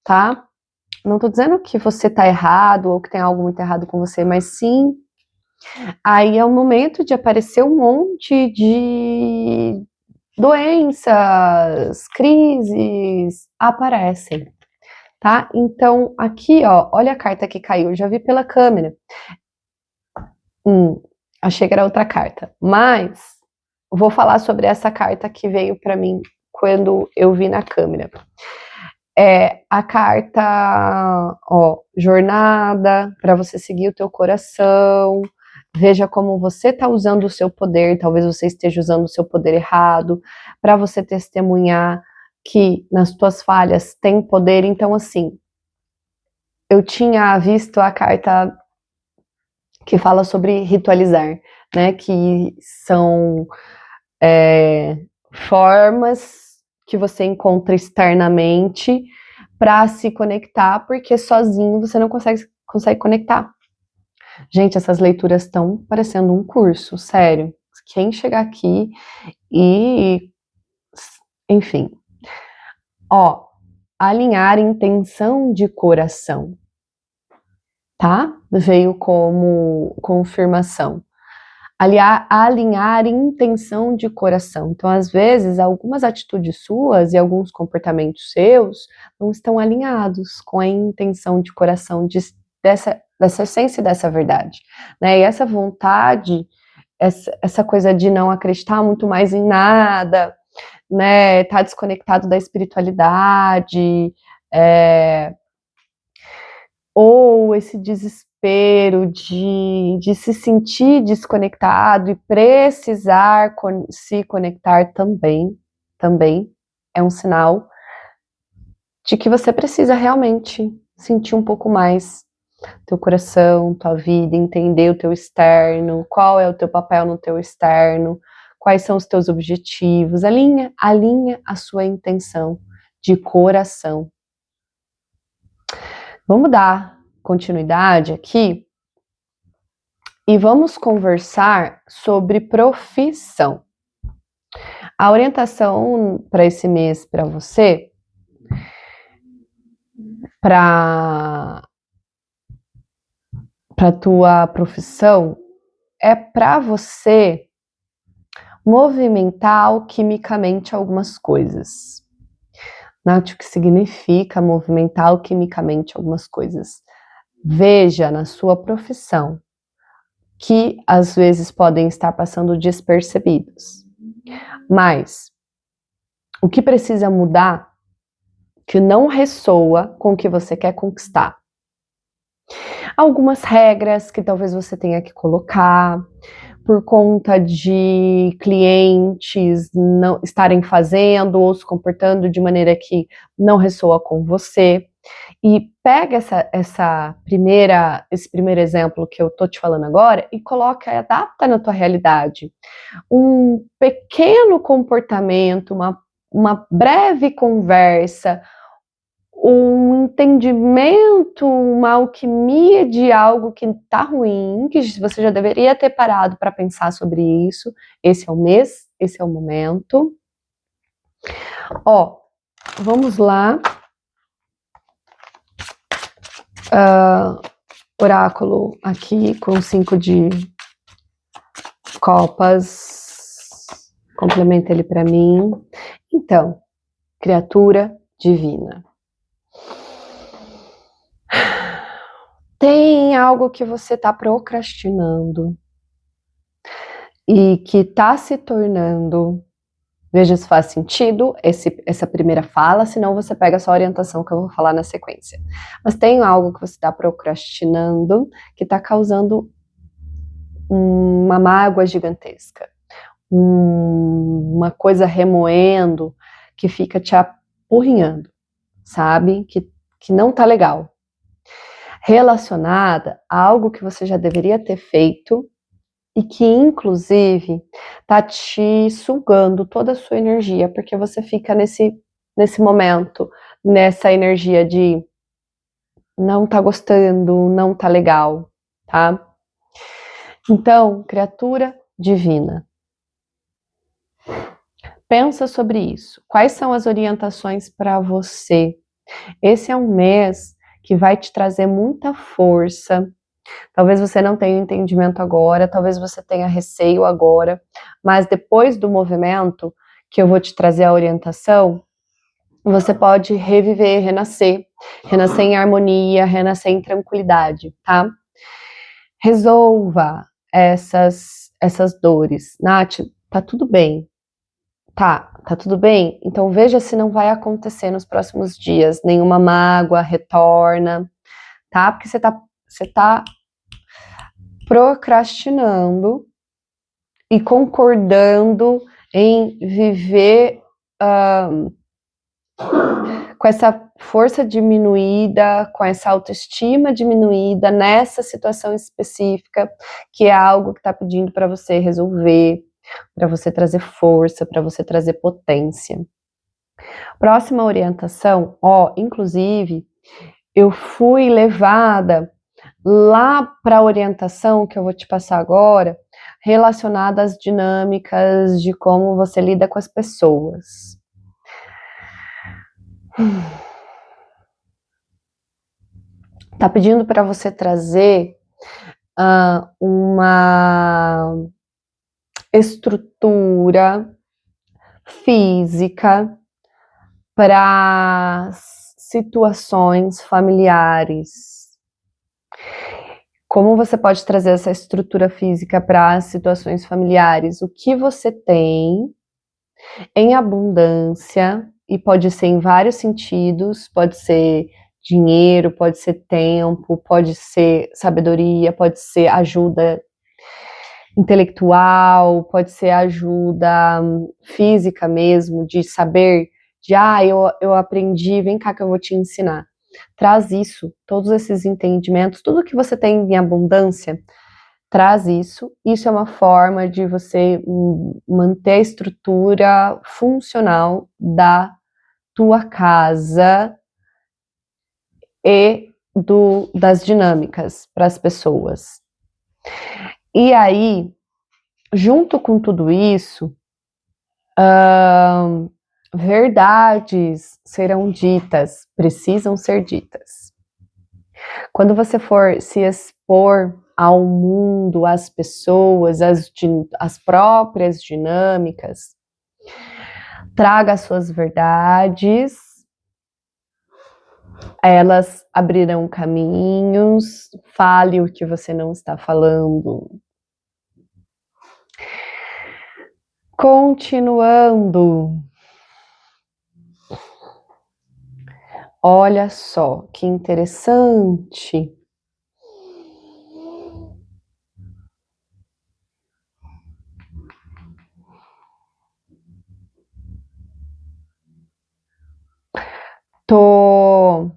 tá? Não tô dizendo que você tá errado ou que tem algo muito errado com você, mas sim, aí é o momento de aparecer um monte de doenças, crises, aparecem. Tá? Então, aqui, ó, olha a carta que caiu, eu já vi pela câmera. Achei que era outra carta, mas vou falar sobre essa carta que veio para mim quando eu vi na câmera. É a carta, ó, jornada, para você seguir o teu coração, veja como você está usando o seu poder, talvez você esteja usando o seu poder errado, para você testemunhar que nas tuas falhas tem poder. Então, assim, eu tinha visto a carta que fala sobre ritualizar, né, que são formas que você encontra externamente para se conectar, porque sozinho você não consegue conectar. Gente, essas leituras estão parecendo um curso, sério. Quem chegar aqui e, enfim, ó, alinhar intenção de coração, tá? Veio como confirmação. Alinhar intenção de coração. Então, às vezes, algumas atitudes suas e alguns comportamentos seus não estão alinhados com a intenção de coração dessa essência e dessa verdade, né? E essa vontade, essa coisa de não acreditar muito mais em nada, né? Tá desconectado da espiritualidade, ou esse desespero de se sentir desconectado e precisar se conectar também é um sinal de que você precisa realmente sentir um pouco mais teu coração, tua vida, entender o teu externo, qual é o teu papel no teu externo, quais são os teus objetivos, alinha a sua intenção de coração. Vamos dar continuidade aqui e vamos conversar sobre profissão. A orientação para esse mês para você, para tua profissão, é para você movimentar alquimicamente algumas coisas. Nath, o que significa movimentar alquimicamente algumas coisas? Veja na sua profissão que às vezes podem estar passando despercebidos. Mas o que precisa mudar, que não ressoa com o que você quer conquistar. Algumas regras que talvez você tenha que colocar por conta de clientes não estarem fazendo ou se comportando de maneira que não ressoa com você. E pega esse primeiro exemplo que eu tô te falando agora e coloca, adapta na tua realidade. Um pequeno comportamento, uma breve conversa, um entendimento, uma alquimia de algo que está ruim, que você já deveria ter parado para pensar sobre isso. Esse é o mês, esse é o momento. Ó, vamos lá. Oráculo aqui com 5 de copas. Complementa ele para mim. Então, criatura divina. Tem algo que você está procrastinando e que está se tornando. Veja se faz sentido essa primeira fala, senão você pega só a orientação que eu vou falar na sequência. Mas tem algo que você está procrastinando que está causando uma mágoa gigantesca, uma coisa remoendo que fica te apurrinhando, sabe? Que não tá legal. Relacionada a algo que você já deveria ter feito e que, inclusive, tá te sugando toda a sua energia, porque você fica nesse momento, nessa energia de não tá gostando, não tá legal, tá? Então, criatura divina, pensa sobre isso. Quais são as orientações para você? Esse é um mês que vai te trazer muita força. Talvez você não tenha entendimento agora, talvez você tenha receio agora, mas depois do movimento que eu vou te trazer a orientação, você pode reviver, renascer em harmonia, renascer em tranquilidade, tá? Resolva essas dores. Nath, tá tudo bem. Tá tudo bem? Então veja se não vai acontecer nos próximos dias nenhuma mágoa, retorna, tá? Porque você tá procrastinando e concordando em viver com essa força diminuída, com essa autoestima diminuída nessa situação específica, que é algo que está pedindo para você resolver, para você trazer força, para você trazer potência. Próxima orientação, inclusive, eu fui levada lá para a orientação que eu vou te passar agora, relacionada às dinâmicas de como você lida com as pessoas. Tá pedindo para você trazer uma estrutura física para situações familiares. Como você pode trazer essa estrutura física para situações familiares? O que você tem em abundância, e pode ser em vários sentidos, pode ser dinheiro, pode ser tempo, pode ser sabedoria, pode ser ajuda intelectual, pode ser ajuda física mesmo, de saber, eu aprendi, vem cá que eu vou te ensinar. Traz isso, todos esses entendimentos, tudo que você tem em abundância, traz isso. Isso é uma forma de você manter a estrutura funcional da tua casa e das dinâmicas para as pessoas. E aí, junto com tudo isso, verdades serão ditas, precisam ser ditas. Quando você for se expor ao mundo, às pessoas, às próprias dinâmicas, traga as suas verdades, elas abrirão caminhos, fale o que você não está falando. Continuando, olha só que interessante. Tô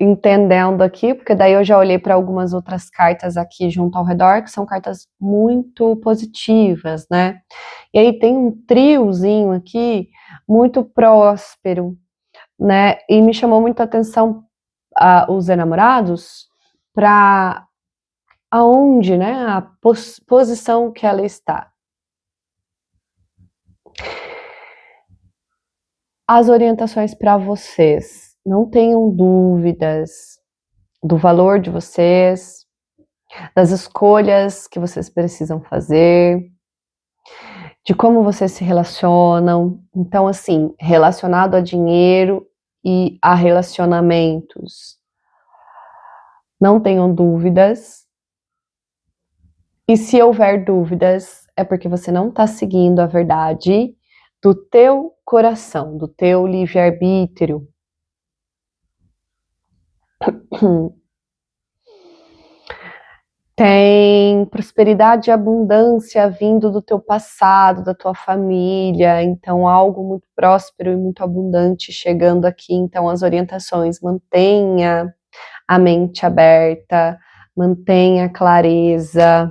entendendo aqui, porque daí eu já olhei para algumas outras cartas aqui junto ao redor, que são cartas muito positivas, né? E aí tem um triozinho aqui muito próspero, né? E me chamou muito a atenção os enamorados para aonde, né? A posição que ela está. As orientações para vocês. Não tenham dúvidas do valor de vocês, das escolhas que vocês precisam fazer, de como vocês se relacionam. Então, assim, relacionado a dinheiro e a relacionamentos. Não tenham dúvidas. E se houver dúvidas, é porque você não está seguindo a verdade do teu coração, do teu livre-arbítrio. Tem prosperidade e abundância vindo do teu passado, da tua família, então algo muito próspero e muito abundante chegando aqui. Então as orientações, mantenha a mente aberta, mantenha a clareza.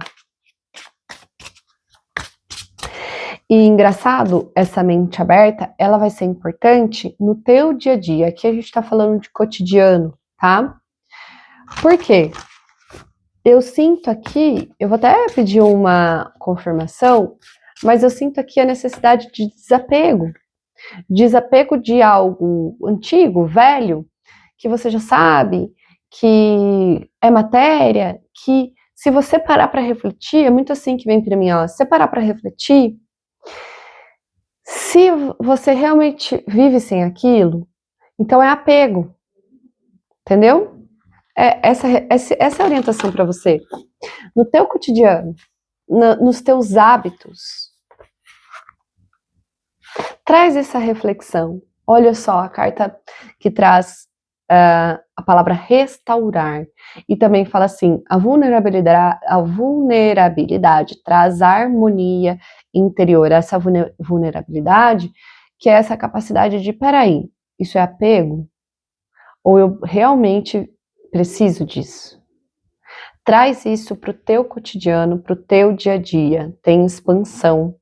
E engraçado, essa mente aberta, ela vai ser importante no teu dia a dia. Aqui a gente tá falando de cotidiano, tá? Por quê? Eu sinto aqui, eu vou até pedir uma confirmação, mas eu sinto aqui a necessidade de desapego. Desapego de algo antigo, velho, que você já sabe, que é matéria, que se você parar para refletir, é muito assim que vem para mim, se você parar para refletir, se você realmente vive sem aquilo, então é apego, entendeu? Essa é a orientação para você. no teu cotidiano, nos teus hábitos. Traz essa reflexão. Olha só a carta que traz a palavra restaurar. E também fala assim, a vulnerabilidade traz harmonia interior. Essa vulnerabilidade, que é essa capacidade de, peraí, isso é apego? Ou eu realmente preciso disso? Traz isso para o teu cotidiano, para o teu dia a dia. Tem expansão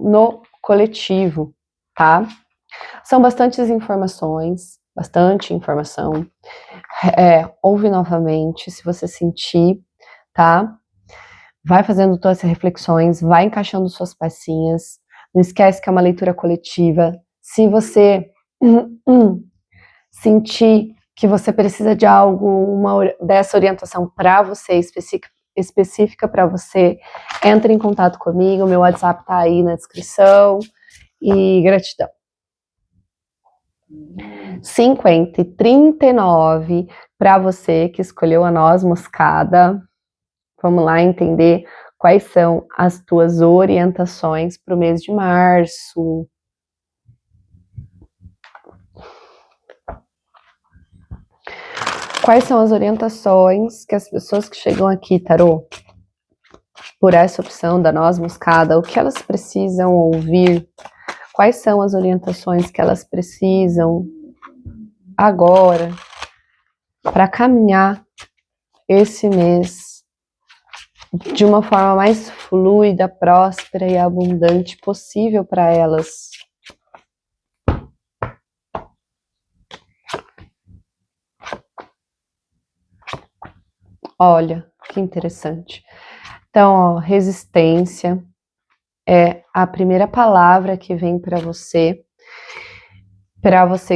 no coletivo, tá? São bastante informação. Ouve novamente, se você sentir, tá? Vai fazendo todas essas reflexões, vai encaixando suas pecinhas. Não esquece que é uma leitura coletiva. Se você sentir que você precisa de algo, dessa orientação para você, específica para você, entre em contato comigo, meu WhatsApp tá aí na descrição, e gratidão. 50:39 para você que escolheu a noz moscada. Vamos lá entender quais são as tuas orientações para o mês de março. Quais são as orientações que as pessoas que chegam aqui, tarô, por essa opção da noz moscada, o que elas precisam ouvir? Quais são as orientações que elas precisam agora para caminhar esse mês de uma forma mais fluida, próspera e abundante possível para elas? Olha, que interessante. Então, ó, resistência é a primeira palavra que vem para você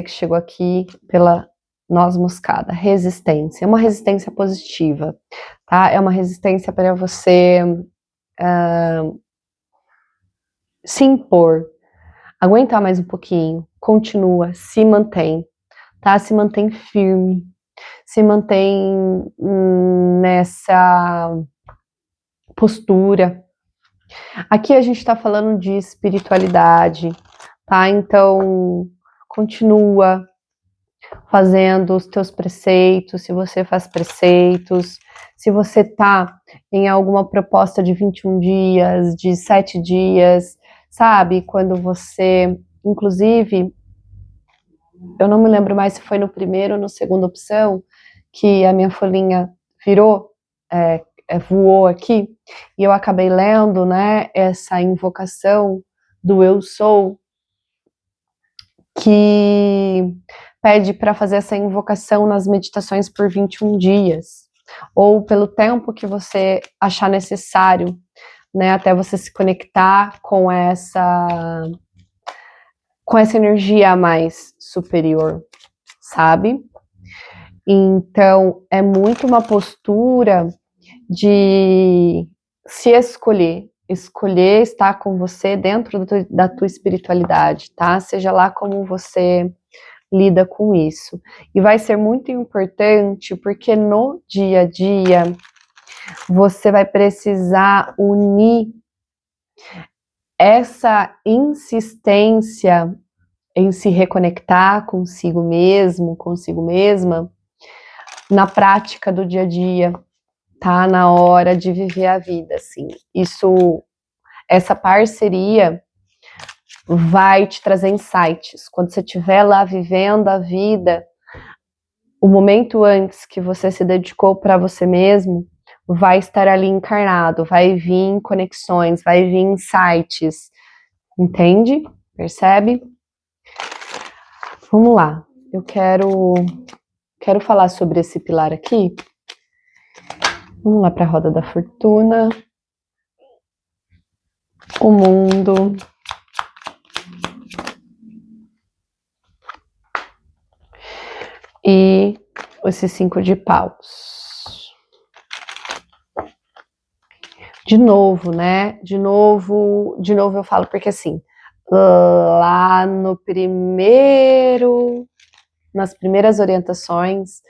que chegou aqui pela noz moscada. Resistência, é uma resistência positiva, tá? É uma resistência para você se impor, aguentar mais um pouquinho, continua, se mantém, tá? Se mantém firme, se mantém nessa postura. Aqui a gente está falando de espiritualidade, tá? Então, continua fazendo os teus preceitos, se você faz preceitos, se você tá em alguma proposta de 21 dias, de 7 dias, sabe? Quando você, inclusive, eu não me lembro mais se foi no primeiro ou no segunda opção, que a minha folhinha virou, voou aqui, e eu acabei lendo, né, essa invocação do eu sou, que pede para fazer essa invocação nas meditações por 21 dias, ou pelo tempo que você achar necessário, né, até você se conectar com essa energia mais superior, sabe? Então, é muito uma postura de se escolher estar com você dentro da tua espiritualidade, tá? Seja lá como você lida com isso. E vai ser muito importante porque no dia a dia você vai precisar unir essa insistência em se reconectar consigo mesmo, consigo mesma, na prática do dia a dia, tá? Na hora de viver a vida, assim. Essa parceria vai te trazer insights. Quando você estiver lá vivendo a vida, o momento antes que você se dedicou para você mesmo, vai estar ali encarnado, vai vir conexões, vai vir insights, entende? Percebe? Vamos lá, eu quero falar sobre esse pilar aqui. Vamos lá para a roda da fortuna. O mundo. E esse 5 de paus. De novo, né? De novo eu falo, porque assim, lá nas primeiras orientações,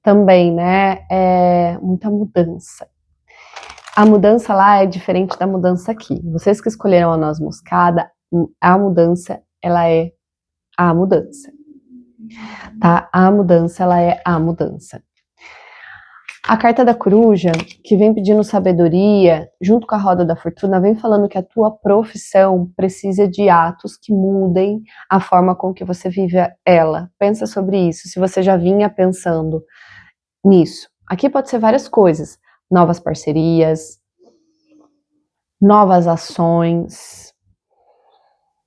também, né, é muita mudança. A mudança lá é diferente da mudança aqui. Vocês que escolheram a noz moscada, a mudança, ela é a mudança, tá? A mudança, ela é a mudança. A carta da coruja, que vem pedindo sabedoria, junto com a roda da fortuna, vem falando que a tua profissão precisa de atos que mudem a forma com que você vive ela. Pensa sobre isso, se você já vinha pensando nisso. Aqui pode ser várias coisas, novas parcerias, novas ações,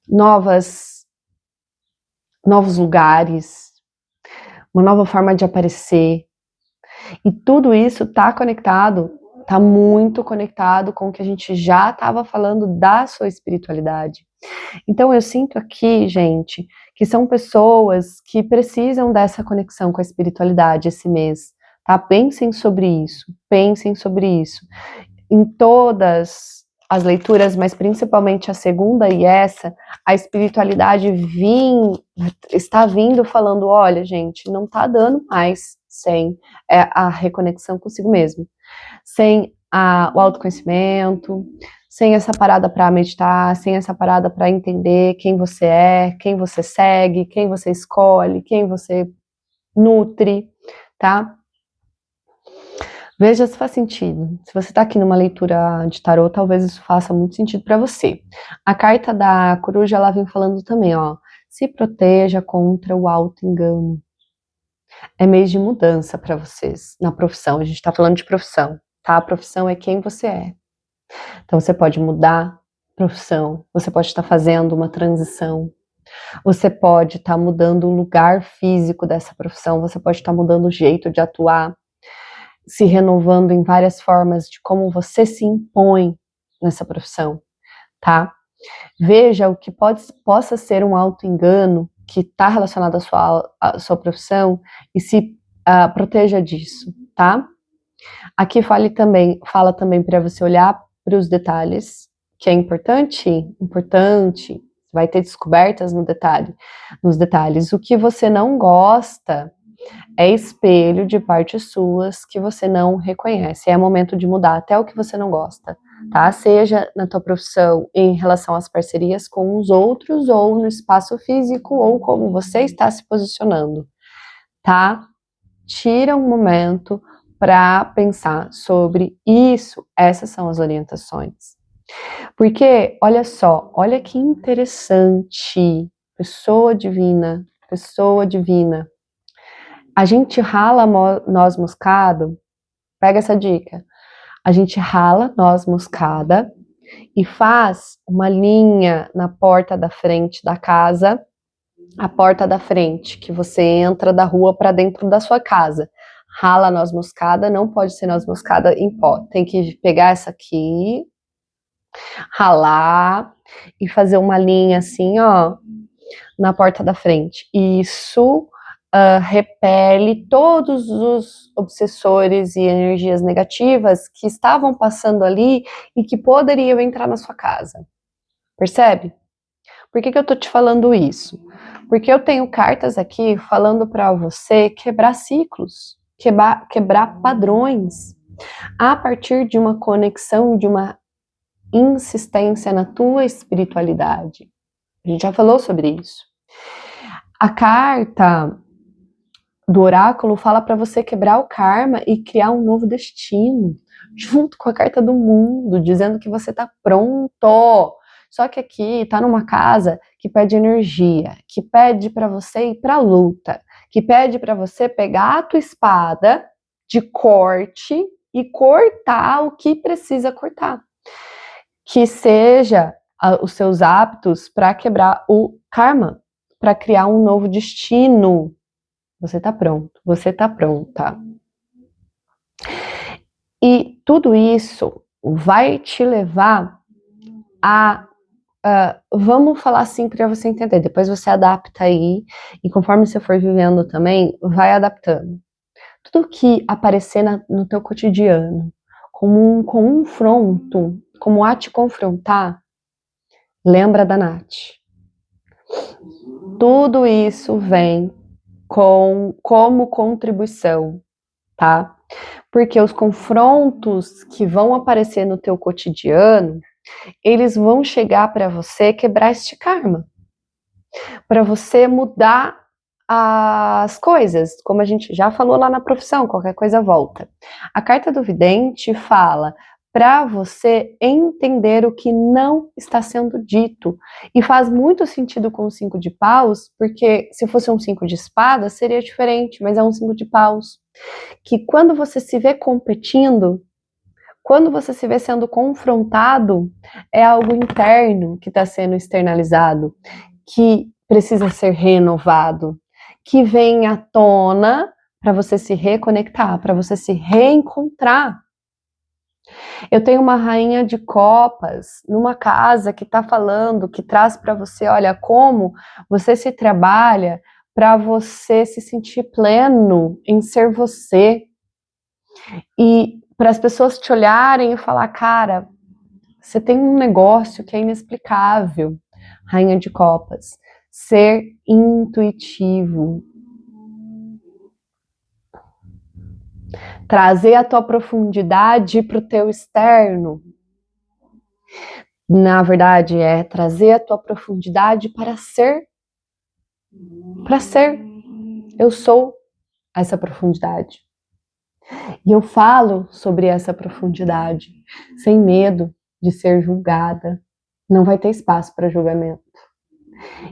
novos lugares, uma nova forma de aparecer. E tudo isso está conectado, está muito conectado com o que a gente já estava falando da sua espiritualidade. Então eu sinto aqui, gente, que são pessoas que precisam dessa conexão com a espiritualidade esse mês, tá? Pensem sobre isso, pensem sobre isso. Em todas as leituras, mas principalmente a segunda e essa, a espiritualidade está vindo falando, olha, gente, não tá dando mais sem a reconexão consigo mesmo, sem o autoconhecimento, sem essa parada para meditar, sem essa parada para entender quem você é, quem você segue, quem você escolhe, quem você nutre, tá? Veja se faz sentido. Se você está aqui numa leitura de tarô, talvez isso faça muito sentido para você. A carta da coruja, ela vem falando também, ó, se proteja contra o auto-engano. É mês de mudança para vocês na profissão. A gente está falando de profissão, tá? A profissão é quem você é. Então você pode mudar profissão, você pode estar fazendo uma transição, você pode estar mudando o lugar físico dessa profissão, você pode estar mudando o jeito de atuar, se renovando em várias formas de como você se impõe nessa profissão, tá? Veja o que possa ser um auto-engano que está relacionado à sua profissão e se proteja disso, tá? Aqui fala também para você olhar para os detalhes, que é importante, vai ter descobertas nos detalhes. O que você não gosta é espelho de partes suas que você não reconhece. É momento de mudar até o que você não gosta, tá? Seja na tua profissão em relação às parcerias com os outros, ou no espaço físico, ou como você está se posicionando, tá? Tira um momento para pensar sobre isso. Essas são as orientações. Porque, olha só, olha que interessante, pessoa divina, pessoa divina. A gente rala noz moscada, pega essa dica. A gente rala noz moscada e faz uma linha na porta da frente da casa, a porta da frente, que você entra da rua para dentro da sua casa. Rala noz moscada, não pode ser noz moscada em pó. Tem que pegar essa aqui, ralar e fazer uma linha assim, ó, na porta da frente. Isso repele todos os obsessores e energias negativas que estavam passando ali e que poderiam entrar na sua casa. Percebe? Por que eu tô te falando isso? Porque eu tenho cartas aqui falando para você quebrar ciclos, quebrar padrões, a partir de uma conexão, de uma insistência na tua espiritualidade. A gente já falou sobre isso. A carta do oráculo fala para você quebrar o karma e criar um novo destino, junto com a carta do mundo, dizendo que você está pronto. Só que aqui tá numa casa que pede energia, que pede para você ir para a luta, que pede para você pegar a tua espada de corte e cortar o que precisa cortar. Que seja os seus hábitos para quebrar o karma, para criar um novo destino. Você tá pronto, você tá pronta. E tudo isso vai te levar a vamos falar assim para você entender, depois você adapta aí, e conforme você for vivendo também, vai adaptando. Tudo que aparecer no teu cotidiano, como um confronto, como a te confrontar, lembra da Nath. Tudo isso vem como contribuição tá? Porque os confrontos que vão aparecer no teu cotidiano, eles vão chegar para você quebrar este karma, para você mudar as coisas, como a gente já falou lá na profissão, qualquer coisa volta. A carta do vidente fala para você entender o que não está sendo dito, e faz muito sentido com o 5 de paus, porque se fosse um 5 de espadas seria diferente, mas é um 5 de paus, que quando você se vê competindo, quando você se vê sendo confrontado, é algo interno que está sendo externalizado, que precisa ser renovado, que vem à tona para você se reconectar, para você se reencontrar. Eu tenho uma rainha de copas numa casa que está falando, que traz para você, olha, como você se trabalha para você se sentir pleno em ser você. E para as pessoas te olharem e falar, cara, você tem um negócio que é inexplicável, rainha de copas. Ser intuitivo. Trazer a tua profundidade para o teu externo. Na verdade, é trazer a tua profundidade para ser. Para ser. Eu sou essa profundidade. E eu falo sobre essa profundidade sem medo de ser julgada. Não vai ter espaço para julgamento.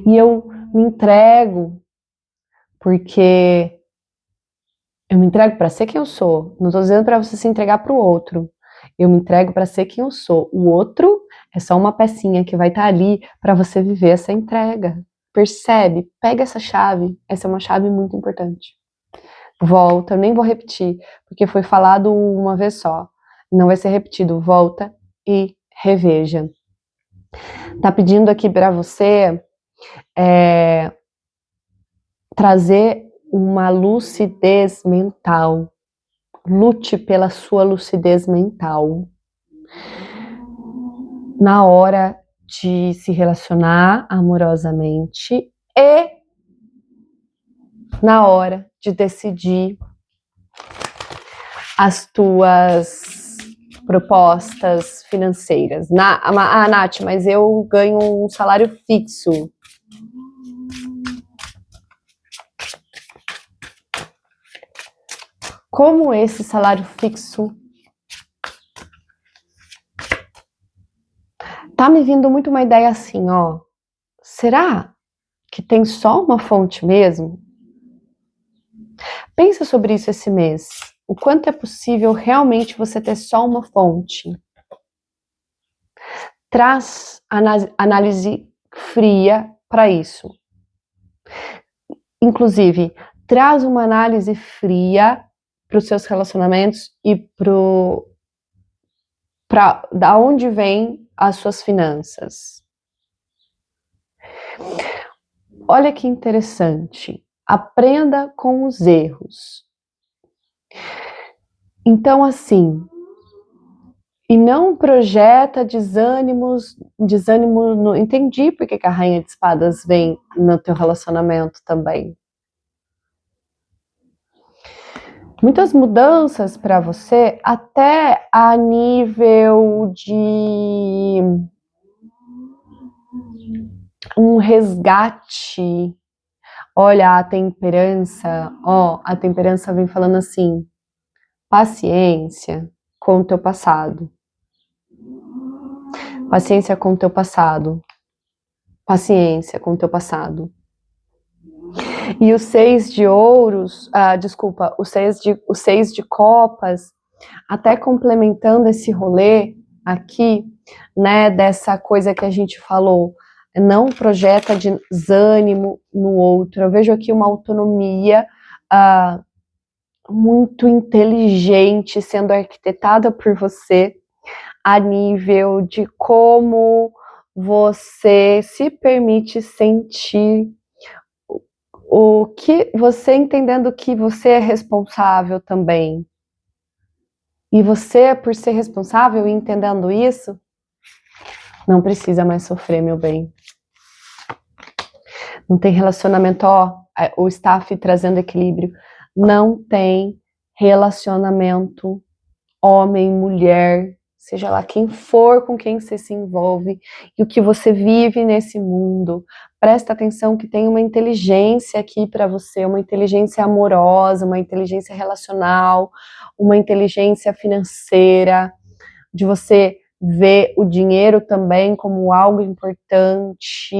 E eu me entrego, porque eu me entrego para ser quem eu sou. Não estou dizendo para você se entregar para o outro. Eu me entrego para ser quem eu sou. O outro é só uma pecinha que vai estar ali para você viver essa entrega. Percebe? Pega essa chave. Essa é uma chave muito importante. Volta, eu nem vou repetir, porque foi falado uma vez só. Não vai ser repetido. Volta e reveja. Tá pedindo aqui para você trazer uma lucidez mental. Lute pela sua lucidez mental. Na hora de se relacionar amorosamente e na hora de decidir as tuas propostas financeiras. Nath, mas eu ganho um salário fixo. Como esse salário fixo tá me vindo muito uma ideia assim, ó. Será que tem só uma fonte mesmo? Pensa sobre isso esse mês. O quanto é possível realmente você ter só uma fonte? Traz análise fria para isso. Inclusive, traz uma análise fria para os seus relacionamentos e para da onde vem as suas finanças. Olha que interessante. Aprenda com os erros. Então, assim, e não projeta desânimo. Entendi porque que a Rainha de Espadas vem no teu relacionamento também. Muitas mudanças para você, até a nível de um resgate. Olha, a temperança, a temperança vem falando assim, paciência com o teu passado. Paciência com o teu passado. Paciência com o teu passado. E o 6 de ouros, o 6 de copas, até complementando esse rolê aqui, né, dessa coisa que a gente falou, não projeta desânimo no outro. Eu vejo aqui uma autonomia muito inteligente sendo arquitetada por você, a nível de como você se permite sentir o que você entendendo que você é responsável também. E você, por ser responsável e entendendo isso, não precisa mais sofrer, meu bem. Não tem relacionamento, o staff trazendo equilíbrio. Não tem relacionamento, homem, mulher, seja lá quem for com quem você se envolve e o que você vive nesse mundo. Presta atenção que tem uma inteligência aqui para você, uma inteligência amorosa, uma inteligência relacional, uma inteligência financeira, de você ver o dinheiro também como algo importante.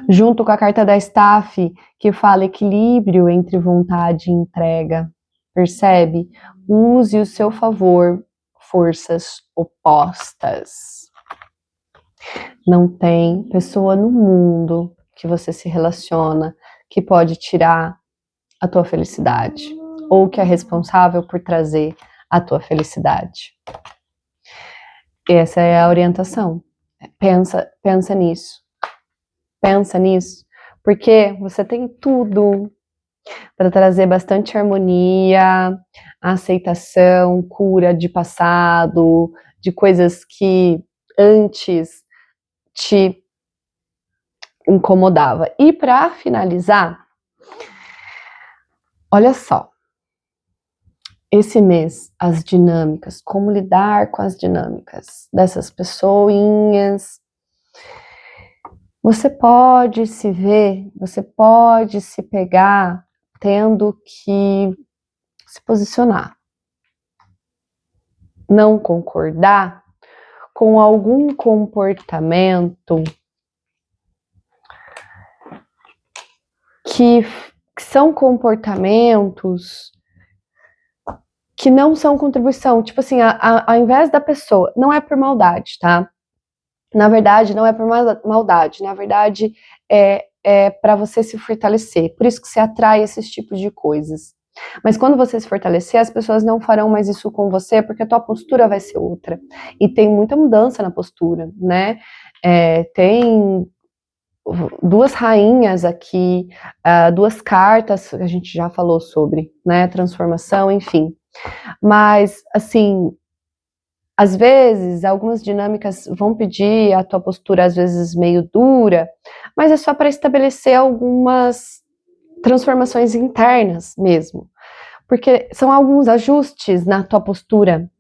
Junto com a carta da Staff, que fala equilíbrio entre vontade e entrega. Percebe? Use o seu favor forças opostas. Não tem pessoa no mundo que você se relaciona que pode tirar a tua felicidade ou que é responsável por trazer a tua felicidade. Essa é a orientação. Pensa nisso. Pensa nisso, porque você tem tudo para trazer bastante harmonia, aceitação, cura de passado, de coisas que antes te incomodava. E para finalizar, olha só, esse mês, as dinâmicas, como lidar com as dinâmicas dessas pessoinhas. Você pode se ver, você pode se pegar tendo que se posicionar. Não concordar com algum comportamento que são comportamentos que não são contribuição. Tipo assim, ao invés da pessoa, não é por maldade, tá? Na verdade, não é por maldade, na verdade é para você se fortalecer, por isso que você atrai esses tipos de coisas. Mas quando você se fortalecer, as pessoas não farão mais isso com você, porque a tua postura vai ser outra. E tem muita mudança na postura, né? Tem duas rainhas aqui, duas cartas, a gente já falou sobre, né? Transformação, enfim. Mas, assim, às vezes, algumas dinâmicas vão pedir a tua postura, às vezes, meio dura, mas é só para estabelecer algumas transformações internas mesmo. Porque são alguns ajustes na tua postura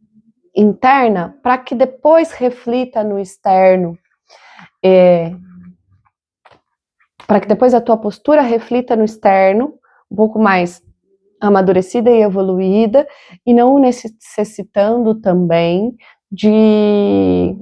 interna para que depois reflita no externo. Para que depois a tua postura reflita no externo, um pouco mais amadurecida e evoluída, e não necessitando também de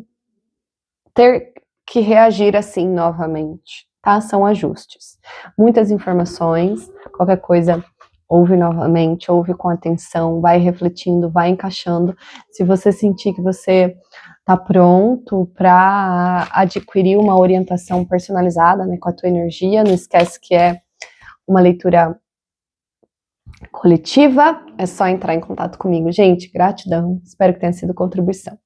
ter que reagir assim novamente, tá? São ajustes. Muitas informações, qualquer coisa, ouve novamente, ouve com atenção, vai refletindo, vai encaixando. Se você sentir que você tá pronto para adquirir uma orientação personalizada, né, com a tua energia, não esquece que é uma leitura coletiva, é só entrar em contato comigo. Gente, gratidão, espero que tenha sido contribuição.